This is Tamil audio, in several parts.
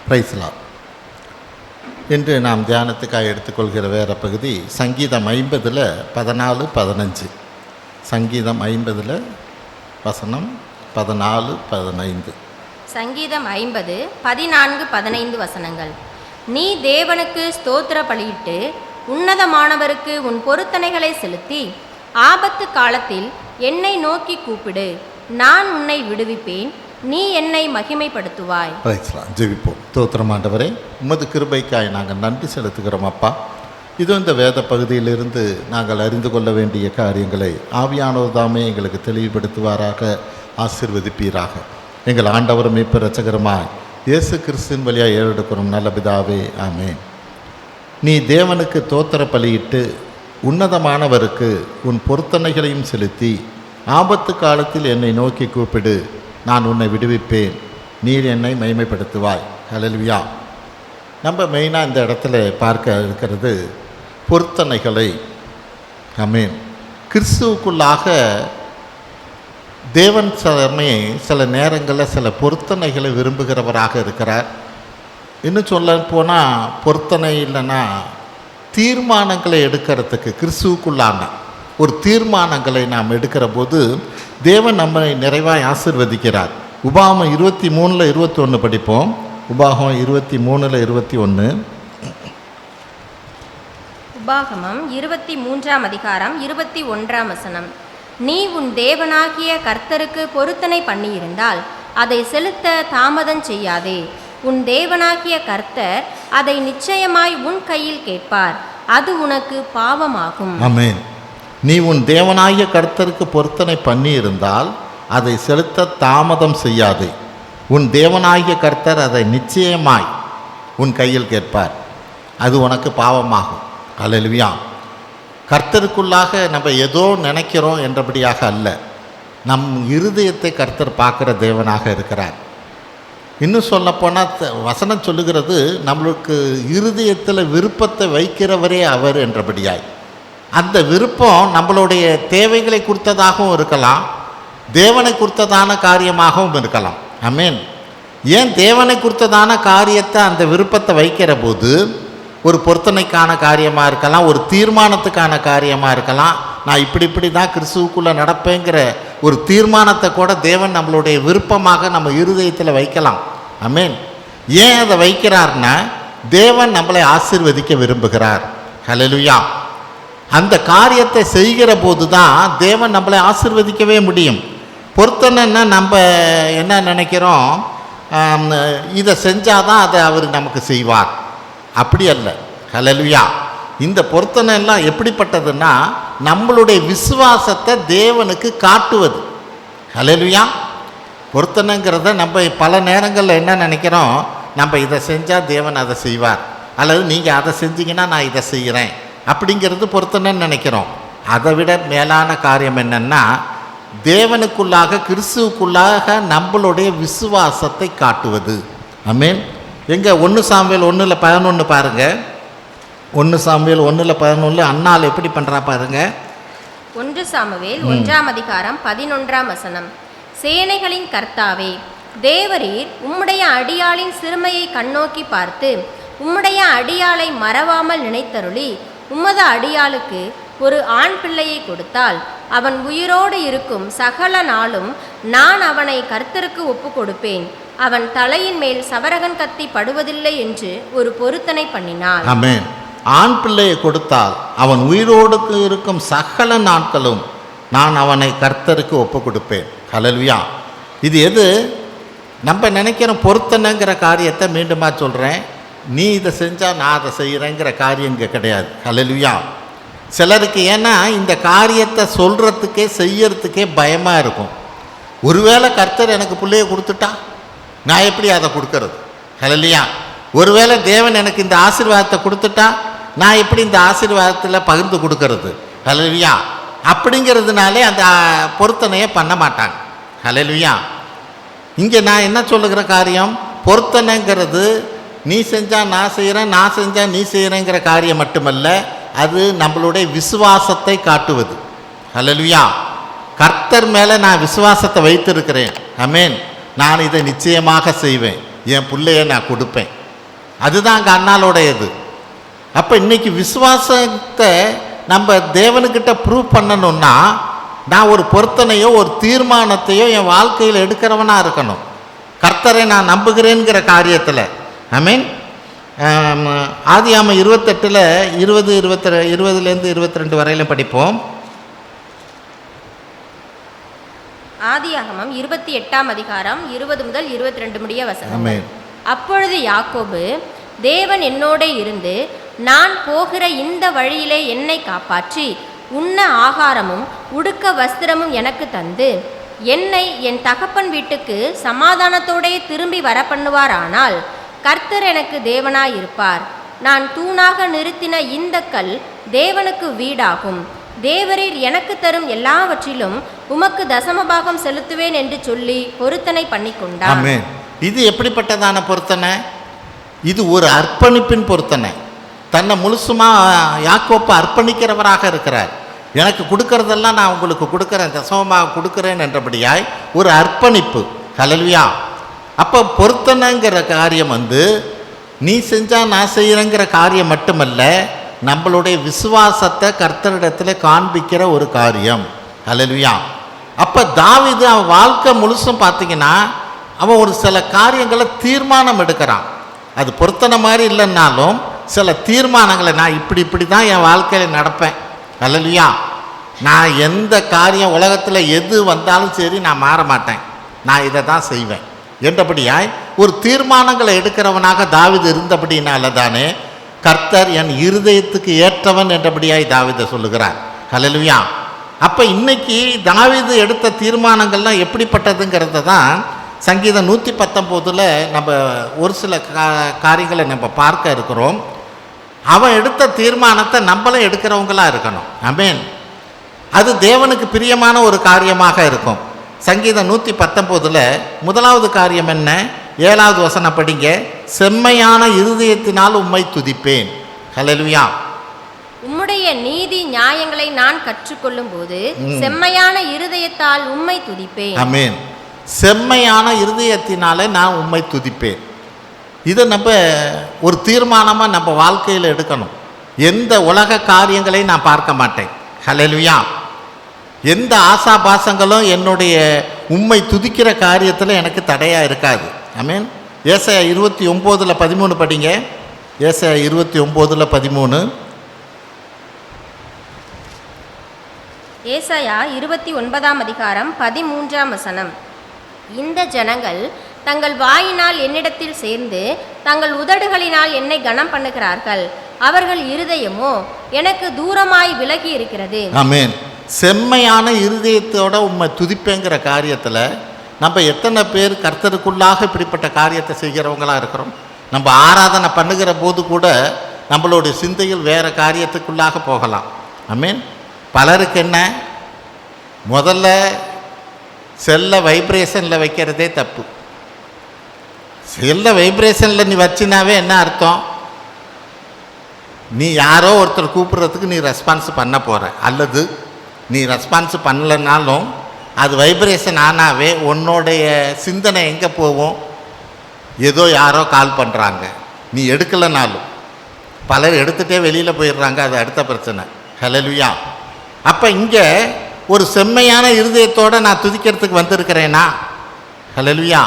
பிரைஸ்லாம். இன்று நாம் தியானத்துக்காக எடுத்துக்கொள்கிற வேறு பகுதி சங்கீதம் 50 14 15. சங்கீதம் 50 வசனம் 14 15. சங்கீதம் 50 14 15 வசனங்கள். நீ தேவனுக்கு ஸ்தோத்திர பலியிட்டு உன்னதமானவருக்கு உன் பொருத்தனைகளை செலுத்தி ஆபத்து காலத்தில் என்னை நோக்கி கூப்பிடு, நான் உன்னை விடுவிப்பேன், நீ என்னை மகிமைப்படுத்துவாய். ஜெபிப்போம். ஸ்தோத்திரமாண்டவரே, உமது கிருபைக்காய் நாங்கள் நன்றி செலுத்துகிறோம் அப்பா. இது இந்த வேத பகுதியிலிருந்து நாங்கள் அறிந்து கொள்ள வேண்டிய காரியங்களை ஆவியானவர் தாமே எங்களுக்கு தெளிவுபடுத்துவாராக, ஆசீர்வதிப்பீராக. எங்கள் ஆண்டவர் மீட்பர் இரட்சகருமாய் இயேசு கிறிஸ்துவின் வழியாக ஏறெடுக்கிறோம் நல்ல பிதாவே, ஆமென். நீ தேவனுக்கு தோத்திர பலியிட்டு உன்னதமானவருக்கு உன் பொருத்தனைகளையும் செலுத்தி ஆபத்து காலத்தில் என்னை நோக்கி கூப்பிடு, நான் உன்னை விடுவிப்பேன், நீர் என்னை மகிமைப்படுத்துவாய். ஹல்லேலூயா. நம்ம மெயினாக இந்த இடத்துல பார்க்க இருக்கிறது பொருத்தனைகளை. ஆமென். கிறிஸ்துவுக்குள்ளாக தேவன் சில நேரங்களில் சில பொருத்தனைகளை விரும்புகிறவராக இருக்கிறார். இன்னும் சொல்ல போனால் பொருத்தனை இல்லைன்னா தீர்மானங்களை எடுக்கிறதுக்கு கிறிஸ்துவுக்குள்ளான ஒரு தீர்மானங்களை நாம் எடுக்கிற போது தேவன் நம்மை நிறைவாய் ஆசீர்வதிக்கிறார். உபாகமம் 23:21 படிப்போம். உபாகமம் 23:21. உபாகமம் 23ஆம் அதிகாரம் 21ஆம் வசனம். நீ உன் தேவனாகிய கர்த்தருக்கு பொருத்தனை பண்ணியிருந்தால் அதை செலுத்த தாமதம் செய்யாதே. உன் தேவனாகிய கர்த்தர் அதை நிச்சயமாய் உன் கையில் கேட்பார், அது உனக்கு பாவமாகும். ஆமென். நீ உன் தேவனாகிய கர்த்தருக்கு பொருத்தனை பண்ணியிருந்தால் அதை செலுத்த தாமதம் செய்யாதே. உன் தேவனாகிய கர்த்தர் அதை நிச்சயமாய் உன் கையில் கேட்பார், அது உனக்கு பாவமாகும். ஹல்லேலூயா. கர்த்தருக்குள்ளாக நம்ம ஏதோ நினைக்கிறோம் என்றபடியாக அல்ல, நம் இருதயத்தை கர்த்தர் பார்க்குற தேவனாக இருக்கிறார். இன்னும் சொல்லப்போனால் வசனம் சொல்லுகிறது, நம்மளுக்கு இருதயத்தில் விருப்பத்தை வைக்கிறவரே அவர் என்றபடியாய். அந்த விருப்பம் நம்மளுடைய தேவைகளை குறித்ததாகவும் இருக்கலாம், தேவனை குறித்ததான காரியமாகவும் இருக்கலாம். ஆமென். ஏன் தேவனை குறித்ததான காரியத்தை அந்த விருப்பத்தை வைக்கிற போது ஒரு பொருத்தனைக்கான காரியமாக இருக்கலாம், ஒரு தீர்மானத்துக்கான காரியமாக இருக்கலாம். நான் இப்படி தான் கிறிஸ்துவுக்குள்ளே நடப்பேங்கிற ஒரு தீர்மானத்தை கூட தேவன் நம்மளுடைய விருப்பமாக நம்ம இருதயத்தில் வைக்கலாம். ஆமென். ஏன் அதை வைக்கிறார்னா தேவன் நம்மளை ஆசீர்வதிக்க விரும்புகிறார். ஹல்லேலூயா. அந்த காரியத்தை செய்கிற போது தான் தேவன் நம்மளை ஆசீர்வதிக்கவே முடியும். பொருத்தனைன்னா நம்ம என்ன நினைக்கிறோம், இதை செஞ்சாதான் அதை அவர் நமக்கு செய்வார். அப்படி அல்ல. ஹல்லேலூயா. இந்த பொருத்தனை எல்லாம் எப்படிப்பட்டதுன்னா நம்மளுடைய விசுவாசத்தை தேவனுக்கு காட்டுவது. ஹல்லேலூயா. பொருத்தனைங்கிறத நம்ம பல நேரங்களில் என்ன நினைக்கிறோம், நம்ம இதை செஞ்சால் தேவன் அதை செய்வார், அல்லது நீங்கள் அதை செஞ்சீங்கன்னா நான் இதை செய்கிறேன் அப்படிங்கிறது பொருத்தனைன்னு நினைக்கிறோம். அதை விட மேலான காரியம் என்னென்னா தேவனுக்குள்ளாக கிறிஸ்துவுக்குள்ளாக நம்மளுடைய விசுவாசத்தை காட்டுவது. ஆமென். எங்கே 1 சாமுவேல் 1:11 பாருங்கள். 1 சாமுவேல் 1:11 அன்னாள் எப்படி பண்ணுறா பாருங்கள். 1 சாமுவேல் 1ஆம் அதிகாரம் 11ஆம் வசனம். சேனைகளின் கர்த்தாவே, தேவரீர் உம்முடைய அடியாளின் சிறுமையை கண்ணோக்கி பார்த்து உம்முடைய அடியாளை மறவாமல் நினைத்தருளி உமது அடியாளுக்கு ஒரு ஆண் பிள்ளையை கொடுத்தால் அவன் உயிரோடு இருக்கும் சகல நாளும் நான் அவனை கர்த்தருக்கு ஒப்பு கொடுப்பேன், அவன் தலையின் மேல் சவரகன் கத்தி படுவதில்லை என்று ஒரு பொருத்தனை பண்ணினாள். ஆமென். ஆண் பிள்ளையை கொடுத்தால் அவன் உயிரோடு இருக்கும் சகல நாட்களும் நான் அவனை கர்த்தருக்கு ஒப்பு கொடுப்பேன். ஹல்லேலூயா. இது எது நம்ம நினைக்கிற பொருத்தனைங்கிற காரியத்தை மீண்டுமா சொல்கிறேன், நீ இதை செஞ்சால் நான் அதை செய்கிறேங்கிற காரியம் இங்கே கிடையாது. ஹல்லேலூயா. சிலருக்கு ஏன்னா இந்த காரியத்தை சொல்கிறதுக்கே செய்யறதுக்கே பயமாக இருக்கும். ஒருவேளை கர்த்தர் எனக்கு பிள்ளையை கொடுத்துட்டா நான் எப்படி அதை கொடுக்கறது? ஹல்லேலூயா. ஒருவேளை தேவன் எனக்கு இந்த ஆசீர்வாதத்தை கொடுத்துட்டா நான் எப்படி இந்த ஆசீர்வாதத்தில் பகிர்ந்து கொடுக்கறது? ஹல்லேலூயா. அப்படிங்கிறதுனாலே அந்த பொருத்தனையை பண்ண மாட்டாங்க. ஹல்லேலூயா. இங்கே நான் என்ன சொல்லுகிற காரியம், பொருத்தனைங்கிறது நீ செஞ்சால் நான் செய்கிறேன், நான் செஞ்சால் நீ செய்கிறேங்கிற காரியம் மட்டுமல்ல, அது நம்மளுடைய விசுவாசத்தை காட்டுவது. ஹல்லேலூயா. கர்த்தர் மேலே நான் விசுவாசத்தை வைத்திருக்கிறேன். ஆமென். நான் இதை நிச்சயமாக செய்வேன், என் பிள்ளையை நான் கொடுப்பேன். அதுதான் அங்கே அண்ணாளுடையது. அப்போ இன்னைக்கு விசுவாசத்தை நம்ம தேவனுக்கிட்ட ப்ரூவ் பண்ணணும்னா நான் ஒரு பொருத்தனையோ ஒரு தீர்மானத்தையோ என் வாழ்க்கையில் எடுக்கிறவனாக இருக்கணும். கர்த்தரை நான் நம்புகிறேங்கிற காரியத்தில். ஐ மீன் ஆதியாகமம் 28 20 22 வரையிலும் படிப்போம். ஆதியாகமம் 28 அதிகாரம் 20 முதல் 22 முடிய வசனம். ஆமென். அப்பொழுது யாக்கோபு, தேவன் என்னோட இருந்து நான் போகிற இந்த வழியிலே என்னை காப்பாற்றி உண்ண ஆகாரமும் உடுக்க வஸ்திரமும் எனக்கு தந்து என்னை என் தகப்பன் வீட்டுக்கு சமாதானத்தோடே திரும்பி வர பண்ணுவாரானால் கர்த்தர் எனக்கு தேவனாயிருப்பார். நான் தூணாக நிறுத்தின இந்த கல் தேவனுக்கு வீடாகும். தேவரீர் எனக்கு தரும் எல்லாவற்றிலும் உமக்கு தசமபாகம் செலுத்துவேன் என்று சொல்லி பொருத்தனை பண்ணிக்கொண்டார். ஆமென். இது எப்படிப்பட்டதான பொருத்தனை? இது ஒரு அர்ப்பணிப்பின் பொருத்தனை. தன்னை முழுசுமா யாக்கோப்பு அர்ப்பணிக்கிறவராக இருக்கிறார். எனக்கு கொடுக்கறதெல்லாம் நான் உங்களுக்கு கொடுக்குறேன், தசமமாக கொடுக்குறேன் என்றபடியாய் ஒரு அர்ப்பணிப்பு. ஹல்லேலூயா. அப்போ பொருத்தனைங்கிற காரியம் நீ செஞ்சால் நான் செய்கிறேங்கிற காரியம் மட்டுமல்ல, நம்மளுடைய விசுவாசத்தை கர்த்தரிடத்தில் காண்பிக்கிற ஒரு காரியம். ஹல்லேலூயா. அப்போ தாவீது அவன் வாழ்க்கை முழுசும் பார்த்தீங்கன்னா அவன் ஒரு சில காரியங்களை தீர்மானம் எடுக்கிறான். அது பொருத்தனை மாதிரி இல்லைன்னாலும் சில தீர்மானங்களை நான் இப்படி தான் என் வாழ்க்கையில் நடப்பேன். ஹல்லேலூயா. நான் எந்த காரியம் உலகத்தில் எது வந்தாலும் சரி நான் மாற மாட்டேன், நான் இதை தான் செய்வேன் என்றபடியாய் ஒரு தீர்மானங்களை எடுக்கிறவனாக தாவீது இருந்தபடினால தானே கர்த்தர் என் இருதயத்துக்கு ஏற்றவன் என்றபடியாய் தாவீதை சொல்லுகிறார். ஹல்லேலூயா. அப்போ இன்னைக்கு தாவீது எடுத்த தீர்மானங்கள்லாம் எப்படிப்பட்டதுங்கிறத தான் சங்கீதம் 119 நம்ம ஒரு சில காரியங்களை நம்ம பார்க்க இருக்கிறோம். அவன் எடுத்த தீர்மானத்தை நம்மளும் எடுக்கிறவங்களாக இருக்கணும். ஆமென். அது தேவனுக்கு பிரியமான ஒரு காரியமாக இருக்கும். சங்கீதம் 119 முதலாவது காரியம் என்ன? 7வது வசனம் படிங்க. செம்மையான இருதயத்தினால் உம்மை துதிப்பேன். ஹல்லேலூயா. உம்முடைய நீதி நியாயங்களை நான் கற்றுக்கொள்ளும் போது செம்மையான இருதயத்தால் உம்மை துதிப்பேன். ஆமென். செம்மையான இருதயத்தினாலே நான் உம்மை துதிப்பேன். இதை நம்ம ஒரு தீர்மானமாக நம்ம வாழ்க்கையில் எடுக்கணும். எந்த உலக காரியங்களையும் நான் பார்க்க மாட்டேன். ஹல்லேலூயா. எந்த ஆசாபாசங்களும் என்னுடைய உம்மை துதிக்கிற காரியத்தில் எனக்கு தடையாக இருக்காது. ஆமென். ஏசாயா 29:13 படிங்க. ஏசாயா 29:13. ஏசாயா 29 அதிகாரம் 13 வசனம். இந்த ஜனங்கள் தங்கள் வாயினால் என்னிடத்தில் சேர்ந்து தங்கள் உதடுகளினால் என்னை கனம் பண்ணுகிறார்கள், அவர்கள் இருதயமோ எனக்கு தூரமாய் விலகி இருக்கிறது. ஆமென். செம்மையான இருதயத்தோட உம்மை துதிப்பேங்கிற காரியத்தில் நம்ம எத்தனை பேர் கர்த்தருக்குள்ளாக இப்படிப்பட்ட காரியத்தை செய்கிறவங்களாக இருக்கிறோம்? நம்ம ஆராதனை பண்ணுகிற போது கூட நம்மளுடைய சிந்தையில் வேறு காரியத்துக்குள்ளாக போகலாம். ஆமென். பலருக்கு என்ன, முதல்ல செல்ல வைப்ரேஷனில் வைக்கிறதே தப்பு. செல்ல வைப்ரேஷனில் நீ வச்சினாவே என்ன அர்த்தம்? நீ யாரோ ஒருத்தர் கூப்பிட்றதுக்கு நீ ரெஸ்பான்ஸ் பண்ண போகிற, அல்லது நீ ரெஸ்பான்ஸ் பண்ணலைனாலும் அது வைப்ரேஷன் ஆனாவே உன்னோடைய சிந்தனை எங்கே போகும்? ஏதோ யாரோ கால் பண்ணுறாங்க, நீ எடுக்கலைனாலும். பலர் எடுத்துகிட்டே வெளியில் போயிடுறாங்க, அது அடுத்த பிரச்சனை. ஹல்லேலூயா. அப்போ இங்கே ஒரு செம்மையான இருதயத்தோடு நான் துதிக்கிறதுக்கு வந்திருக்கிறேனா? ஹல்லேலூயா.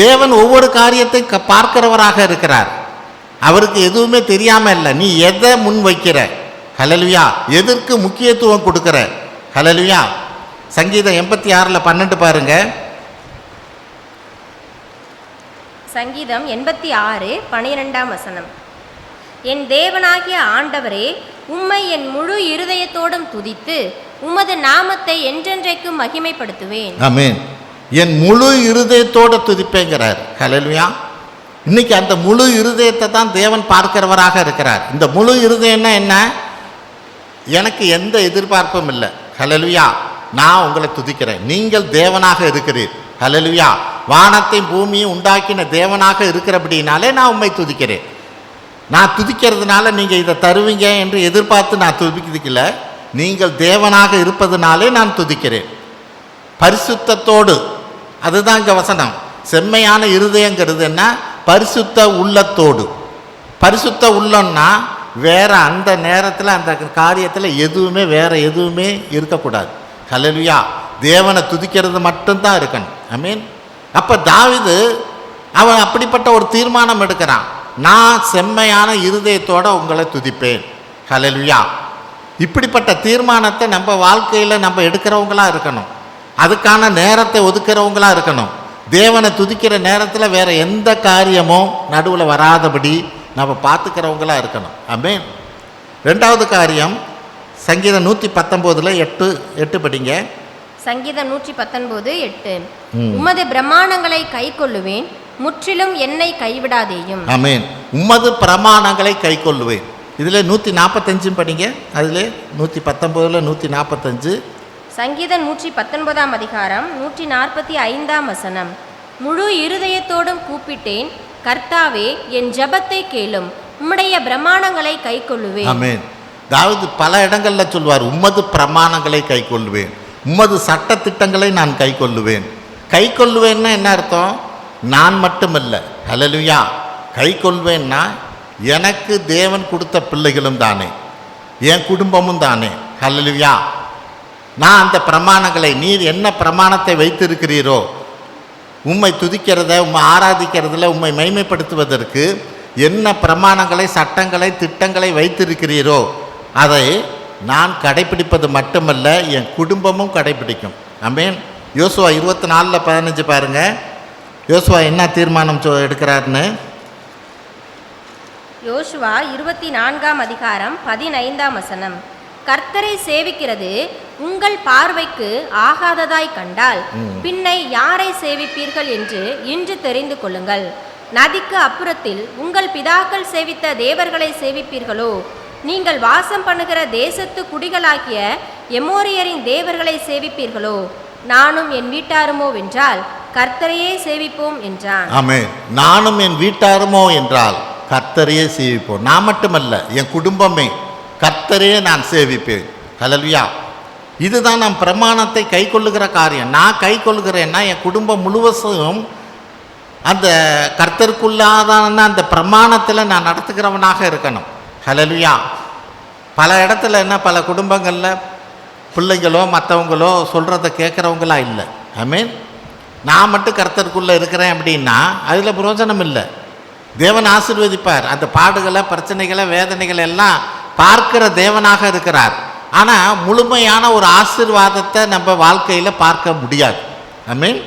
தேவன் ஒவ்வொரு காரியத்தை பார்க்கிறவராக இருக்கிறார். அவருக்கு எதுவுமே தெரியாமல் இல்லை. நீ எதை முன் வைக்கிற? ஹல்லேலூயா. எதற்கு முக்கியத்துவம் கொடுக்குற? ஹல்லேலூயா. சங்கீதம் 86:12 பாருங்க. சங்கீதம் 86:12 வசனம். என் தேவனாகிய ஆண்டவரே, உம்மை என் முழு இருதயத்தோடும் துதித்து உமது நாமத்தை என்றென்றைக்கும் மகிமைப்படுத்துவேன். ஆமென். என் முழு இருதயத்தோடு துதிப்பேங்கிறார். ஹல்லேலூயா. இன்னைக்கு அந்த முழு இருதயத்தை தான் தேவன் பார்க்கிறவராக இருக்கிறார். இந்த முழு இருதயம்னா என்ன? எனக்கு எந்த எதிர்பார்ப்பும் இல்லை. ஹல்லேலூயா. நான் உங்களை துதிக்கிறேன். நீங்கள் தேவனாக இருக்கிறீர். ஹல்லேலூயா. வானத்தையும் பூமியும் உண்டாக்கின தேவனாக இருக்கிறபடினாலே நான் உம்மை துதிக்கிறேன். நான் துதிக்கிறதுனால நீங்கள் இதை தருவீங்க என்று எதிர்பார்த்து நான் துதிக்கல. நீங்கள் தேவனாக இருப்பதுனாலே நான் துதிக்கிறேன். பரிசுத்தத்தோடு, அதுதான் இங்கே வசனம். செம்மையான இருதயங்கிறது என்ன? பரிசுத்த உள்ளத்தோடு. பரிசுத்த உள்ளம்னா வேற அந்த நேரத்தில் அந்த காரியத்தில் எதுவுமே வேற எதுவுமே இருக்கக்கூடாது. ஹல்லேலூயா. தேவனை துதிக்கிறது மட்டும்தான் இருக்கணும். ஆமென். அப்போ தாவீது அவன் அப்படிப்பட்ட ஒரு தீர்மானம் எடுக்கிறான். நான் செம்மையான இருதயத்தோடு உங்களை துதிப்பேன். ஹல்லேலூயா. இப்படிப்பட்ட தீர்மானத்தை நம்ம வாழ்க்கையில் நம்ம எடுக்கிறவங்களா இருக்கணும். அதுக்கான நேரத்தை ஒதுக்கிறவங்களா இருக்கணும். தேவனை துதிக்கிற நேரத்தில் வேற எந்த காரியமும் நடுவில் வராதபடி நம்ம பார்த்துக்கிறவங்களா இருக்கணும். ஆமென். ரெண்டாவது காரியம் சங்கீதம் 119:8 படிங்க. சங்கீதம் 119:8. உமது பிரமாணங்களை கை கொள்ளுவேன், முற்றிலும் என்னை கைவிடாதேயும். ஆமென். உமது பிரமாணங்களை கை கொள்ளுவேன். இதில் 145 படிங்க. அதில் 119 145. சங்கீதம் 119 145. முழு இருதயத்தோடும் கூப்பிட்டேன், கர்த்தாவே என் ஜெபத்தை கேளும், உம்முடைய பிரமாணங்களை கை கொள்ளுவேன். ஆமென். தாவீது பல இடங்களில் சொல்வார், உம்மது பிரமாணங்களை கை கொள்ளுவேன், உம்மது சட்ட திட்டங்களை நான் கை கொள்ளுவேன். கை கொள்ளுவேன்னா என்ன அர்த்தம்? நான் மட்டுமல்ல. ஹல்லேலூயா. கை கொள்வேன்னா எனக்கு தேவன் கொடுத்த பிள்ளைகளும் தானே, என் குடும்பமும் தானே. ஹல்லேலூயா. நான் அந்த பிரமாணங்களை, நீர் என்ன பிரமாணத்தை வைத்திருக்கிறீரோ, உம்மை துதிக்கிறத, உம்மை ஆராதிக்கிறதுல உம்மை மைமைப்படுத்துவதற்கு என்ன பிரமாணங்களை, சட்டங்களை, திட்டங்களை வைத்திருக்கிறீரோ அதை நான் கடைப்பிடிப்பது மட்டுமல்ல, என் குடும்பமும் கடைப்பிடிக்கும். ஆமென். யோசுவா 24:15 பாருங்க. யோசுவா என்ன தீர்மானம் எடுக்கிறாருன்னு. யோசுவா 24:15. கர்த்தரை சேவிக்கிறது உங்கள் பார்வைக்கு ஆகாததாய் கண்டால் பின்னை யாரை சேவிப்பீர்கள் என்று இன்று தெரிந்து கொள்ளுங்கள். நதிக்கு அப்புறத்தில் உங்கள் பிதாக்கள் சேவித்த தேவர்களை சேவிப்பீர்களோ, நீங்கள் வாசம் பண்ணுகிற தேசத்து குடிகளாகிய எமோரியரின் தேவர்களை சேவிப்பீர்களோ, நானும் என் வீட்டாருமோ என்றால் கர்த்தரையே சேவிப்போம் என்றான். ஆமென். நானும் என் வீட்டாருமோ என்றால் கர்த்தரையே சேவிப்போம். நான் மட்டுமல்ல, என் குடும்பமே கர்த்தரையே நான் சேவிப்பேன். ஹல்லேலூயா. இதுதான் நம் பிரமாணத்தை கை கொள்ளுகிற காரியம். நான் கை கொள்ளுகிறேன்னா என் குடும்பம் முழுவதும் அந்த கர்த்தருக்குள்ளாதான அந்த பிரமாணத்தில் நான் நடத்துகிறவனாக இருக்கணும். ஹல்லேலூயா. பல இடத்துல என்ன, பல குடும்பங்களில் பிள்ளைங்களோ மற்றவங்களோ சொல்கிறத கேட்குறவங்களா இல்லை. ஆமென். நான் மட்டும் கர்த்தருக்குள்ளே இருக்கிறேன் அப்படின்னா அதில் பிரயோஜனம் இல்லை. தேவன் ஆசீர்வதிப்பார். அந்த பாடுகளை, பிரச்சனைகளை, வேதனைகளை எல்லாம் பார்க்கிற தேவனாக இருக்கிறார். ஆனால் முழுமையான ஒரு ஆசீர்வாதத்தை நம்ம வாழ்க்கையில் பார்க்க முடியாது. ஆமென்.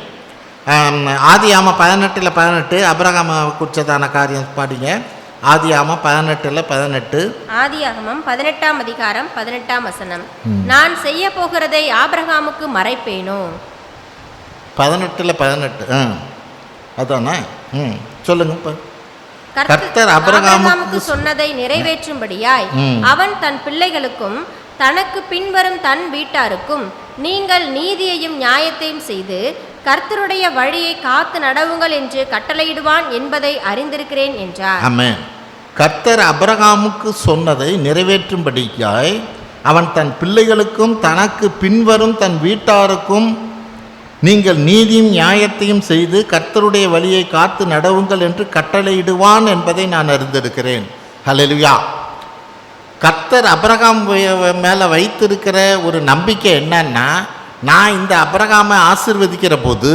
ஆதியாகமம் 18:18 அபிரகாம் குறிச்சதான காரியம் பாடிங்க. ஆதியாகமம் 18:18. ஆதியாகமம் 18:18. நான் செய்ய போகிறதை ஆபிரகாமுக்கு மறைப்பேனோ. 18:18. அதானே. சொல்லுங்க. கர்த்தர் ஆபிரகாமுக்கு சொன்னதை நிறைவேற்றும்படியாய் அவன் தன் பிள்ளைகளுக்கும் தனக்கு பின்வரும் தன் வீட்டாருக்கும் நீங்கள் நீதியையும் நியாயத்தையும் செய்து கர்த்தருடைய வழியை காத்து நடவுங்கள் என்று கட்டளையிடுவான் என்பதை அறிந்திருக்கிறேன் என்றார். ஆமென். கர்த்தர் ஆபிரகாமுக்கு சொன்னதை நிறைவேற்றும்படியாய் அவன் தன் பிள்ளைகளுக்கும் தனக்கு பின்வரும் தன் வீட்டாருக்கும் நீங்கள் நீதியும் நியாயத்தையும் செய்து கர்த்தருடைய வழியை காத்து நடவுங்கள் என்று கட்டளையிடுவான் என்பதை நான் அறிந்திருக்கிறேன். ஹல்லேலூயா. கர்த்தர் ஆபிரகாம் மேலே வைத்திருக்கிற ஒரு நம்பிக்கை என்னன்னா, நான் இந்த ஆபிரகாமை ஆசீர்வதிக்கிற போது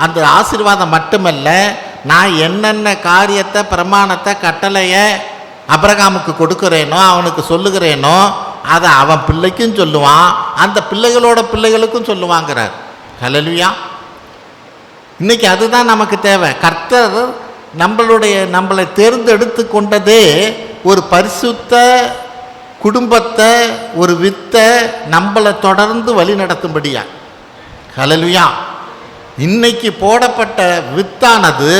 அந்த ஆசீர்வாதம் மட்டுமல்ல, நான் என்னென்ன காரியத்தை, பிரமாணத்தை, கட்டளையை ஆபிரகாமுக்கு கொடுக்குறேனோ, அவனுக்கு சொல்லுகிறேனோ அதை அவன் பிள்ளைக்கும் சொல்லுவான், அந்த பிள்ளைகளோட பிள்ளைகளுக்கும் சொல்லுவாங்கிறார். ஹல்லேலூயா. இன்னைக்கு அதுதான் நமக்கு தேவை. கர்த்தர் நம்மளை தேர்ந்தெடுத்து கொண்டதே ஒரு பரிசுத்த குடும்பத்தை, ஒரு வித்தை நம்மளை தொடர்ந்து வழி நடத்தும்படியா. ஹல்லேலூயா. இன்னைக்கு போடப்பட்ட வித்தானது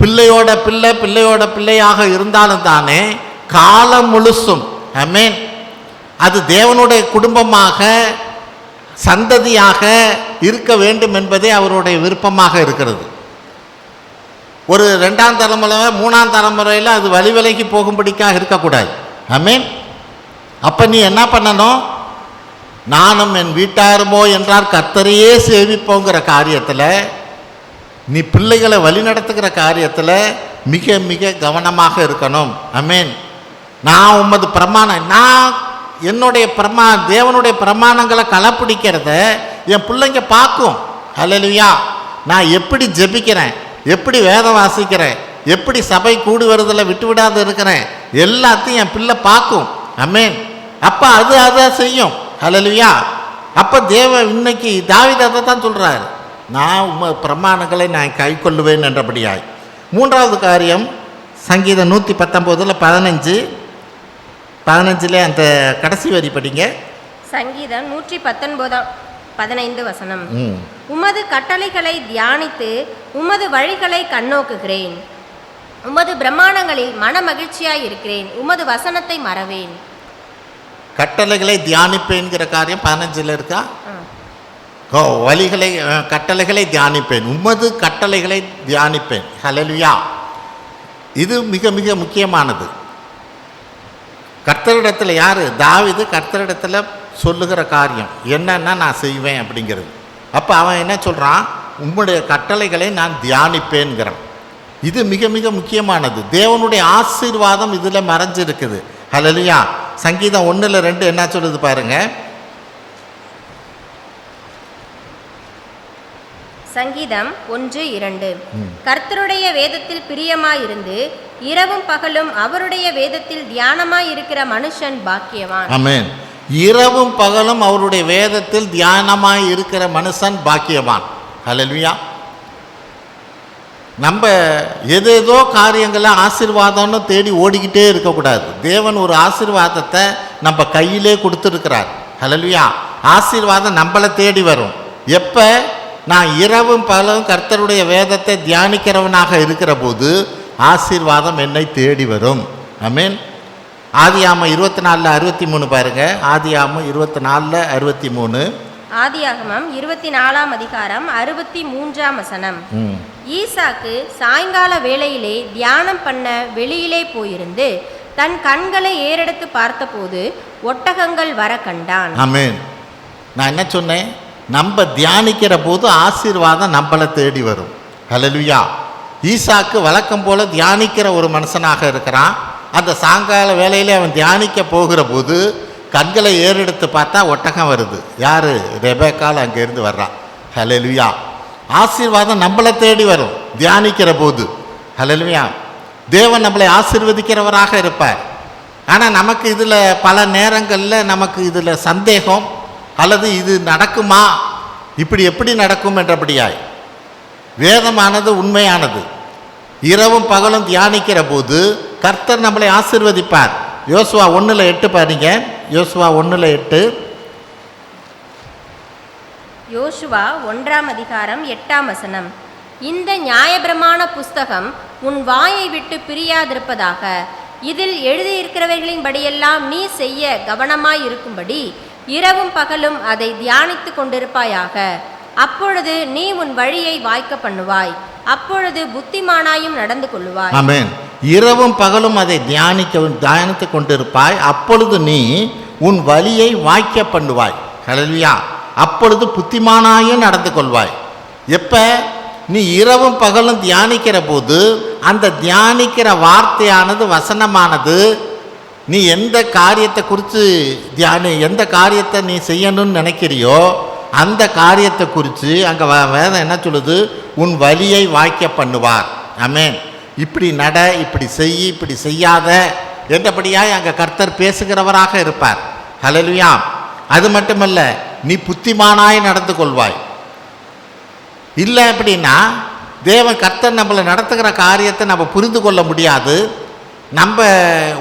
பிள்ளையோட பிள்ளை, பிள்ளையோட பிள்ளையாக இருந்தாலும் தானே காலம் முழுசும், ஆமென், அது தேவனுடைய குடும்பமாக, சந்ததியாக இருக்க வேண்டும் என்பதே அவருடைய விருப்பமாக இருக்கிறது. ஒரு 2ஆம் தலைமுறை, 3ஆம் தலைமுறையில் அது வழி விலகி போகும்படிக்காக இருக்கக்கூடாது. ஆமென். அப்போ நீ என்ன பண்ணணும்? நானும் என் வீட்டாருமோ என்றால் கர்த்தரையே சேவிப்போங்கிற காரியத்தில், நீ பிள்ளைகளை வழி நடத்துகிற காரியத்தில் மிக மிக கவனமாக இருக்கணும். ஆமென். நான் உமது நான் என்னுடைய தேவனுடைய பிரமாணங்களை கடைப்பிடிக்கிறத என் பிள்ளைங்க பார்க்கும். ஹல்லேலூயா. நான் எப்படி ஜெபிக்கிறேன், எப்படி வேதம் வாசிக்கிறேன், எப்படி சபை கூடி வருதில் விட்டு விடாது இருக்கிறேன், எல்லாத்தையும் என் பிள்ளை பார்க்கும். ஆமென். அப்போ அதை செய்யும். ஹல்லேலூயா. அப்போ இன்னைக்கு தாவீது அதை தான் சொல்கிறார், நான் பிரமாணங்களை நான் கை கொள்ளுவேன் என்றபடியாய். மூன்றாவது காரியம் சங்கீதம் 119 15 அந்த கடைசி வரி படிங்க. சங்கீதம் 119:15 உமது கட்டளைகளை தியானித்து உமது வழிகளை கண்ணோக்குகிறேன். உமது பிரமாணங்களில் மன மகிழ்ச்சியாய் இருக்கிறேன். உமது வசனத்தை மறவேன். கட்டளைகளை தியானிப்பேன்கிற காரியம் 15 இருக்கா? கட்டளைகளை தியானிப்பேன், உமது கட்டளைகளை தியானிப்பேன். ஹல்லேலூயா. இது மிக மிக முக்கியமானது. கர்த்தரிடத்தில் யார்? தாவீது கர்த்தரிடத்தில் சொல்லுகிற காரியம் என்னன்னா நான் செய்வேன் அப்படிங்கிறது. அப்போ அவன் என்ன சொல்கிறான்? உம்முடைய கட்டளைகளை நான் தியானிப்பேன்கிறான். இது மிக மிக முக்கியமானது. தேவனுடைய ஆசீர்வாதம் இதில் மறைஞ்சிருக்குது. ஹல்லேலூயா. சங்கீதம் 1:2 என்ன சொல்லுது பாருங்க. சங்கீதம் 1:2 கர்த்தருடைய வேதத்தில் பிரியமாயிருந்து இரவும் பகலும் அவருடைய வேதத்தில் தியானமாய் இருக்கிற மனுஷன் பாக்கியவான். ஆமென். இரவும் பகலும் அவருடைய வேதத்தில் தியானமாய் இருக்கிற மனுஷன் பாக்கியவான். ஹல்லேலூயா. நம்ம ஏதேதோ காரியங்களை ஆசீர்வாதம்னு தேடி ஓடிக்கிட்டே இருக்கக்கூடாது. தேவன் ஒரு ஆசீர்வாதத்தை நம்ம கையிலே கொடுத்துருக்கிறார். ஹல்லேலூயா. ஆசீர்வாதம் நம்மளை தேடி வரும். எப்போ? நான் இரவும் பகலும் கர்த்தருடைய வேதத்தை தியானிக்கிறவனாக இருக்கிற போது ஆசீர்வாதம் என்னை தேடி வரும். ஆமென். ஆதியாகமம் 24:63 பாருங்க. ஆதியாகமம் 24:63. ஆதியாகமம் 24:63 ஈசாக்கு சாயங்கால வேளையிலே தியானம் பண்ண வெளியிலே போயிருந்து தன் கண்களை ஏறெடுத்து பார்த்தபோது ஒட்டகங்கள் வர கண்டான். ஆமென். நான் என்ன சொன்னேன்? நம்ம தியானிக்கிற போது ஆசீர்வாதம் நம்மளை தேடி வரும். ஹல்லேலூயா. ஈசாக்கு வழக்கம் போல தியானிக்கிற ஒரு மனுஷனாக இருக்கிறான். அந்த சாயங்கால வேளையில் அவன் தியானிக்க போகிற போது கண்களை ஏறெடுத்து பார்த்தா ஒட்டகம் வருது. யார்? ரெபேக்கால் அங்கேருந்து வர்றான். ஹல்லேலூயா. ஆசீர்வாதம் நம்மளை தேடி வரும் தியானிக்கிற போது. ஹல்லேலூயா. தேவன் நம்மளை ஆசீர்வதிக்கிறவராக இருப்பார். ஆனால் நமக்கு இதில் பல நேரங்களில் நமக்கு இதில் சந்தேகம், அல்லது இது நடக்குமா, இப்படி எப்படி நடக்கும் என்றபடியாய். வேதமானது உண்மையானது. இரவும் பகலும் தியானிக்கிற போது கர்த்தர் நம்மளை ஆசீர்வதிப்பார். யோசுவா 1:8 பாருங்க. யோசுவா 1:8. யோசுவா 1:8 இந்த நியாயப்பிரமாண புஸ்தகம் உன் வாயை விட்டு பிரியாதிருப்பதாக. இதில் எழுதியிருக்கிறவைகளின் படியெல்லாம் நீ செய்ய கவனமாய் இருக்கும்படி இரவும் பகலும் அதை தியானித்து கொண்டிருப்பாயாக. அப்பொழுது நீ உன் வழியை வாய்க்க அப்பொழுது புத்திமானாயும் நடந்து கொள்ளுவாய். ஆமென். இரவும் பகலும் அதை தியானித்து கொண்டிருப்பாய். அப்பொழுது நீ உன் வழியை வாய்க்க பண்ணுவாய். ஹல்லேலூயா. அப்பொழுது புத்திமானாயும் நடந்து கொள்வாய். எப்ப? நீ இரவும் பகலும் தியானிக்கிற போது அந்த தியானிக்கிற வார்த்தையானது வசனமானது. நீ எந்த காரியத்தை குறித்து எந்த காரியத்தை நீ செய்யணும்னு நினைக்கிறியோ அந்த காரியத்தை குறித்து அங்கே வேதம் என்ன சொல்லுது? உன் வழியை வாய்க்க பண்ணுவார். ஆமென். இப்படி நட, இப்படி செய், இப்படி செய்யாத என்றபடியாய் அங்கே கர்த்தர் பேசுகிறவராக இருப்பார். ஹல்லேலூயா. அது மட்டுமல்ல, நீ புத்திமானாய் நடந்து கொள்வாய். இல்லை அப்படின்னா தேவன் கர்த்தர் நம்மளை நடத்துகிற காரியத்தை நம்ம புரிந்து கொள்ள முடியாது. நம்ம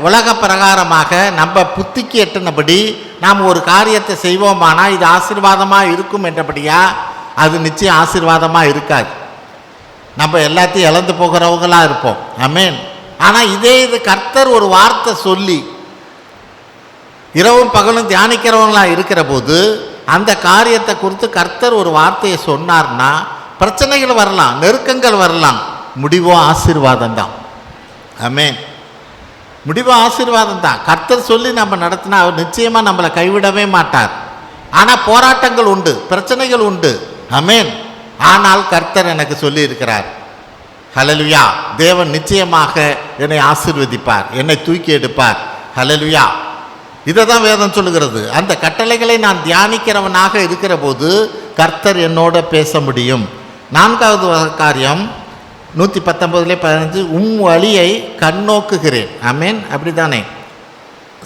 உலக பிரகாரமாக நம்ம புத்திக்கு எட்டினபடி நாம் ஒரு காரியத்தை செய்வோமானால் இது ஆசீர்வாதமாக இருக்கும் என்றபடியா அது நிச்சயம் ஆசீர்வாதமாக இருக்காது. நம்ம எல்லாத்தையும் இழந்து போகிறவங்களாக இருப்போம். ஆமென். ஆனால் இது கர்த்தர் ஒரு வார்த்தை சொல்லி இரவும் பகலும் தியானிக்கிறவங்களாக இருக்கிற போது அந்த காரியத்தை குறித்து கர்த்தர் ஒரு வார்த்தையை சொன்னார்னா பிரச்சனைகள் வரலாம், நெருக்கங்கள் வரலாம், முடிவோ ஆசீர்வாதம் தான். ஆமென். முடிவு ஆசீர்வாதம் தான். கர்த்தர் சொல்லி நம்ம நடத்தினா அவர் நிச்சயமாக நம்மளை கைவிடவே மாட்டார். ஆனால் போராட்டங்கள் உண்டு, பிரச்சனைகள் உண்டு. ஆமென். ஆனால் கர்த்தர் எனக்கு சொல்லி இருக்கிறார், ஹல்லேலூயா. தேவன் நிச்சயமாக என்னை ஆசீர்வதிப்பார், என்னை தூக்கி எடுப்பார். ஹல்லேலூயா. இதை தான் வேதம் சொல்லுகிறது. அந்த கட்டளைகளை நான் தியானிக்கிறவனாக இருக்கிற போது கர்த்தர் என்னோட பேச முடியும். 4வது காரியம் 119:15, வழியை கண்ணோக்குகிறேன். ஆமென். அப்படி தானே?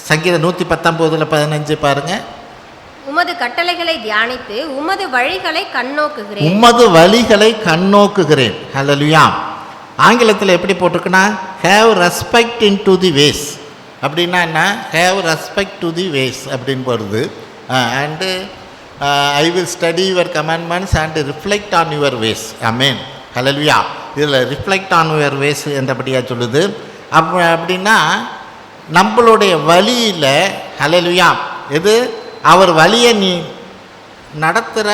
சங்கீதம் 119:15 பாருங்க. உமது கட்டளைகளை தியானித்து உமது வழிகளை கண்ணோக்குகிறேன். உமது வழிகளை கண்ணோக்குகிறேன். ஹல்லேலூயா. ஆங்கிலத்தில் எப்படி போட்டிருக்குன்னா, have respect in to the ways. அப்படின்னா என்ன? Have respect to the ways அப்படின்னு வருது. And I will study your commandments and reflect on your ways. Amen. Hallelujah. இதில் ரிஃப்ளெக்ட் ஆன் யுவர் வேஸ் என்றபடியாக சொல்லுது. அப்படின்னா நம்மளுடைய வழியில், ஹல்லேலூயா, எது அவர் வழியை நீ நடத்துகிற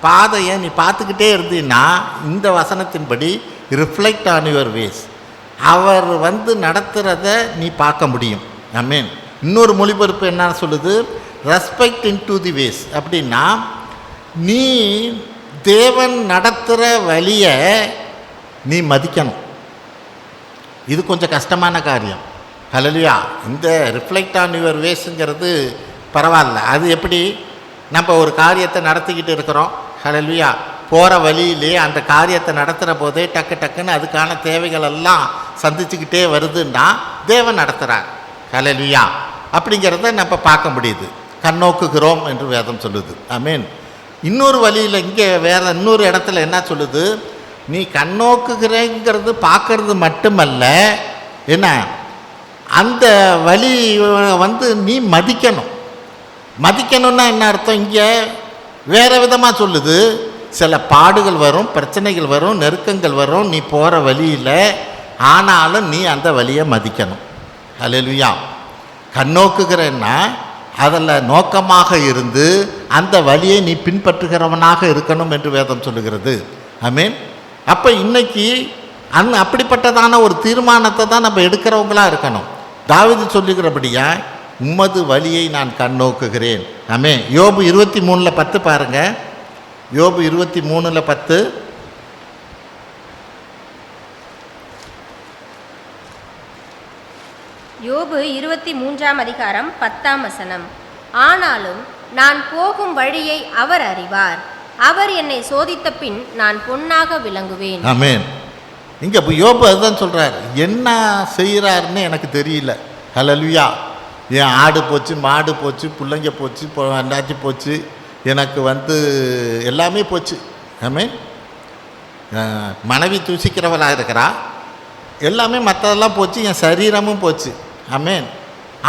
பாதையை நீ பார்த்துக்கிட்டே இருந்தீன்னா இந்த வசனத்தின்படி ரிஃப்ளெக்ட் ஆன் யுவர் வேஸ், அவர் நடத்துகிறத நீ பார்க்க முடியும். ஆமென். இன்னொரு மொழிபெயர்ப்பு என்ன சொல்லுது? Respect in to the ways. அப்படின்னா நீ தேவன் நடத்துகிற வழியை நீ மதிக்கணும். இது கொஞ்சம் கஷ்டமான காரியம். ஹல்லேலூயா. இந்த ரிஃப்ளெக்ட் ஆன் யுவர் வேஸுங்கிறது பரவாயில்ல. அது எப்படி? நம்ம ஒரு காரியத்தை நடத்திக்கிட்டு இருக்கிறோம். ஹல்லேலூயா. போகிற வழியிலே அந்த காரியத்தை நடத்துகிற போதே டக்கு டக்குன்னு அதுக்கான தேவைகள் எல்லாம் சந்திச்சுக்கிட்டே வருதுன்னா தேவன் நடத்துகிறார். ஹல்லேலூயா. அப்படிங்கிறத நம்ம பார்க்க முடியுது. கண்ணோக்குகிறோம் என்று வேதம் சொல்லுது. ஆமென். இன்னொரு வழியில் இங்கே வேறு இன்னொரு இடத்துல என்ன சொல்லுது? நீ கண்ணோக்குகிறேங்கிறது பார்க்கறது மட்டுமல்ல, என்ன அந்த வழி நீ மதிக்கணும். மதிக்கணும்னா என்ன அர்த்தம்? இங்கே வேறு விதமாக சொல்லுது. சில பாடுகள் வரும், பிரச்சனைகள் வரும், நெருக்கங்கள் வரும் நீ போகிற வழியில். ஆனாலும் நீ அந்த வழியை மதிக்கணும். ஹல்லேலூயா. கண்ணோக்குகிறேன்னா அதில் நோக்கமாக இருந்து அந்த வழியை நீ பின்பற்றுகிறவனாக இருக்கணும் என்று வேதம் சொல்லுகிறது. ஆமென். அப்போ இன்னைக்கு அப்படிப்பட்டதான ஒரு தீர்மானத்தை தான் நம்ம எடுக்கிறவங்களா இருக்கணும். தாவீது சொல்லுகிறபடியா உம்மது வழியை நான் கண்ணோக்குகிறேன். ஆமென். யோபு 23:10 பாருங்க. யோபு 23:10. யோபு 23:10. ஆனாலும் நான் போகும் வழியை அவர் அறிவார், அவர் என்னை சோதித்த பின் நான் பொன்னாக விளங்குவேன். ஆமென். இங்கே யோபு அதுதான் சொல்கிறார். என்ன செய்கிறாருன்னு எனக்கு தெரியல. ஹல்லேலூயா. என் ஆடு போச்சு, மாடு போச்சு, பிள்ளைங்க போச்சு, அண்டாச்சி போச்சு, எனக்கு எல்லாமே போச்சு. ஆமென். மனைவி தூசிக்கிறவளாக இருக்கிறா, எல்லாமே மற்றதெல்லாம் போச்சு, என் சரீரமும் போச்சு. ஆமென்.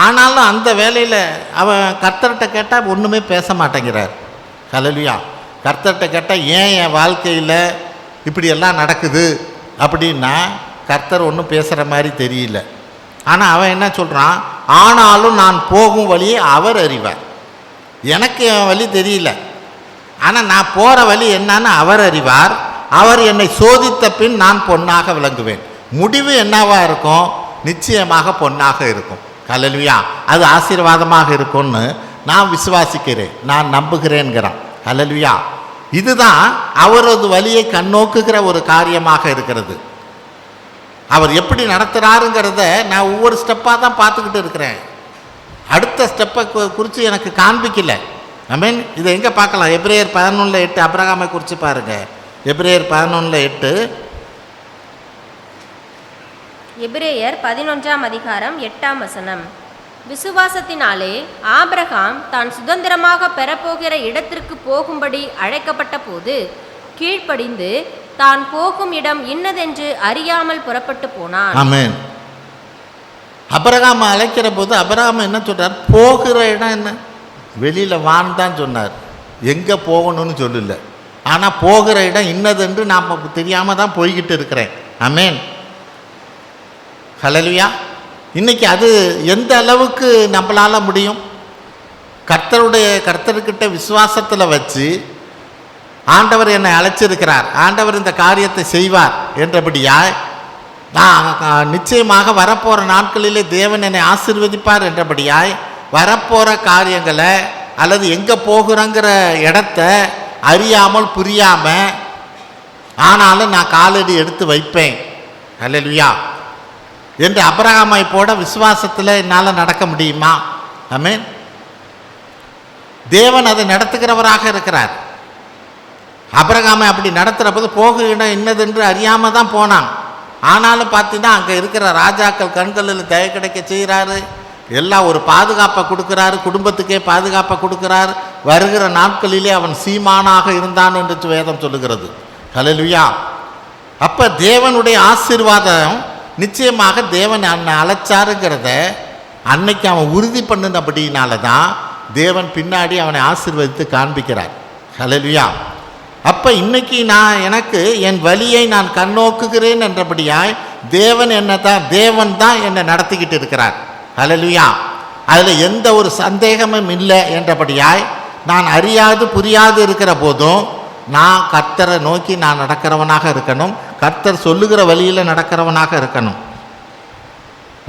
ஆனாலும் அந்த வேலையில் அவன் கர்த்தர்கிட்ட கேட்டால் ஒன்றுமே பேச மாட்டேங்கிறார். ஹல்லேலூயா. கர்த்தர்கிட்ட கேட்டால் ஏன் என் வாழ்க்கையில் இப்படியெல்லாம் நடக்குது அப்படின்னா கர்த்தர் ஒன்றும் பேசுகிற மாதிரி தெரியல. ஆனால் அவன் என்ன சொல்கிறான்? ஆனாலும் நான் போகும் வழியை அவர் அறிவார். எனக்கு என் வழி தெரியல, ஆனால் நான் போகிற வழி என்னன்னு அவர் அறிவார். அவர் என்னை சோதித்த பின் நான் பொன்னாக விளங்குவேன். முடிவு என்னவாக இருக்கும்? நிச்சயமாக பொன்னாக இருக்கும். ஹல்லேலூயா. அது ஆசீர்வாதமாக இருக்கும்னு நான் விசுவாசிக்கிறேன், நான் நம்புகிறேன்கிறான். ஹல்லேலூயா. இதுதான் அவரது வழியை கண்ணோக்குகிற ஒரு காரியமாக இருக்கிறது. அவர் எப்படி நடத்துகிறாருங்கிறத நான் ஒவ்வொரு ஸ்டெப்பாக தான் பார்த்துக்கிட்டு இருக்கிறேன். அடுத்த ஸ்டெப்பை குறித்து எனக்கு காண்பிக்கல. ஆமென். இதை எங்கே பார்க்கலாம்? எபிரேயர் 11:8 அபிரகாமை குறித்து பாருங்கள். எபிரேயர் 11:8. எபிரேயர் 11:8. விசுவாசத்தினாலே ஆபிரகாம் தான் சுதந்திரமாக பெறப்போகிற இடத்திற்கு போகும்படி அழைக்கப்பட்ட போது கீழ்ப்படிந்து தான் போகும் இடம் இன்னதென்று அறியாமல் புறப்பட்டு போனான். ஆமென். அபிரகாம் அழைக்கிற போது அபிரகாம் என்ன சொல்றார்? போகிற இடம் என்ன? வெளியில் வான்னு தான் சொன்னார், எங்கே போகணும்னு சொல்லல. ஆனால் போகிற இடம் இன்னதென்று நாம் தெரியாமல் தான் போய்கிட்டு இருக்கிறேன். ஆமென். ஹல்லேலூயா. இன்னைக்கு அது எந்த அளவுக்கு நம்மளால் முடியும்? கர்த்தர்கிட்ட விசுவாசத்தில் வச்சு ஆண்டவர் என்னை அழைச்சிருக்கிறார், ஆண்டவர் இந்த காரியத்தை செய்வார் என்றபடியாய் நான் நிச்சயமாக வரப்போகிற நாட்களிலே தேவன் என்னை ஆசீர்வதிப்பார் என்றபடியாய் வரப்போகிற காரியங்களை அல்லது எங்கே போகிறோங்கிற இடத்த அறியாமல் புரியாமல் ஆனாலும் நான் காலடி எடுத்து வைப்பேன். அல்லேலூயா. என்று ஆபிரகாமை போட விசுவாசத்தில் என்னால் நடக்க முடியுமா? ஆமென். தேவன் அதை நடத்துகிறவராக இருக்கிறார். ஆபிரகாமை அப்படி நடத்துகிற போது போக இடம் என்னதென்று அறியாமல் தான் போனான். ஆனாலும் பார்த்தீங்கன்னா அங்கே இருக்கிற ராஜாக்கள் கண்களில் தய கிடைக்க செய்கிறாரு. எல்லாம் ஒரு பாதுகாப்பை கொடுக்குறாரு, குடும்பத்துக்கே பாதுகாப்பை கொடுக்குறார். வருகிற நாட்களிலே அவன் சீமானாக இருந்தான் என்று வேதம் சொல்லுகிறது. ஹல்லேலூயா. அப்போ தேவனுடைய ஆசீர்வாதம் நிச்சயமாக தேவன் அவனை அழைச்சாருங்கிறத அன்னைக்கு அவன் உறுதி பண்ணினபடினால தான் தேவன் பின்னாடி அவனை ஆசீர்வதித்து காண்பிக்கிறார். ஹல்லேலூயா. அப்போ இன்னைக்கு எனக்கு என் வழியை நான் கண்ணோக்குகிறேன் என்றபடியாய் தேவன் தான் என்னை நடத்திக்கிட்டு இருக்கிறார். ஹல்லேலூயா. அதில் எந்த ஒரு சந்தேகமும் இல்லை என்றபடியாய் நான் அறியாது புரியாது இருக்கிற போதும் நான் கர்த்தரை நோக்கி நான் நடக்கிறவனாக இருக்கணும். கர்த்தர் சொல்லுகிற வழியில் நடக்கிறவனாக இருக்கணும்.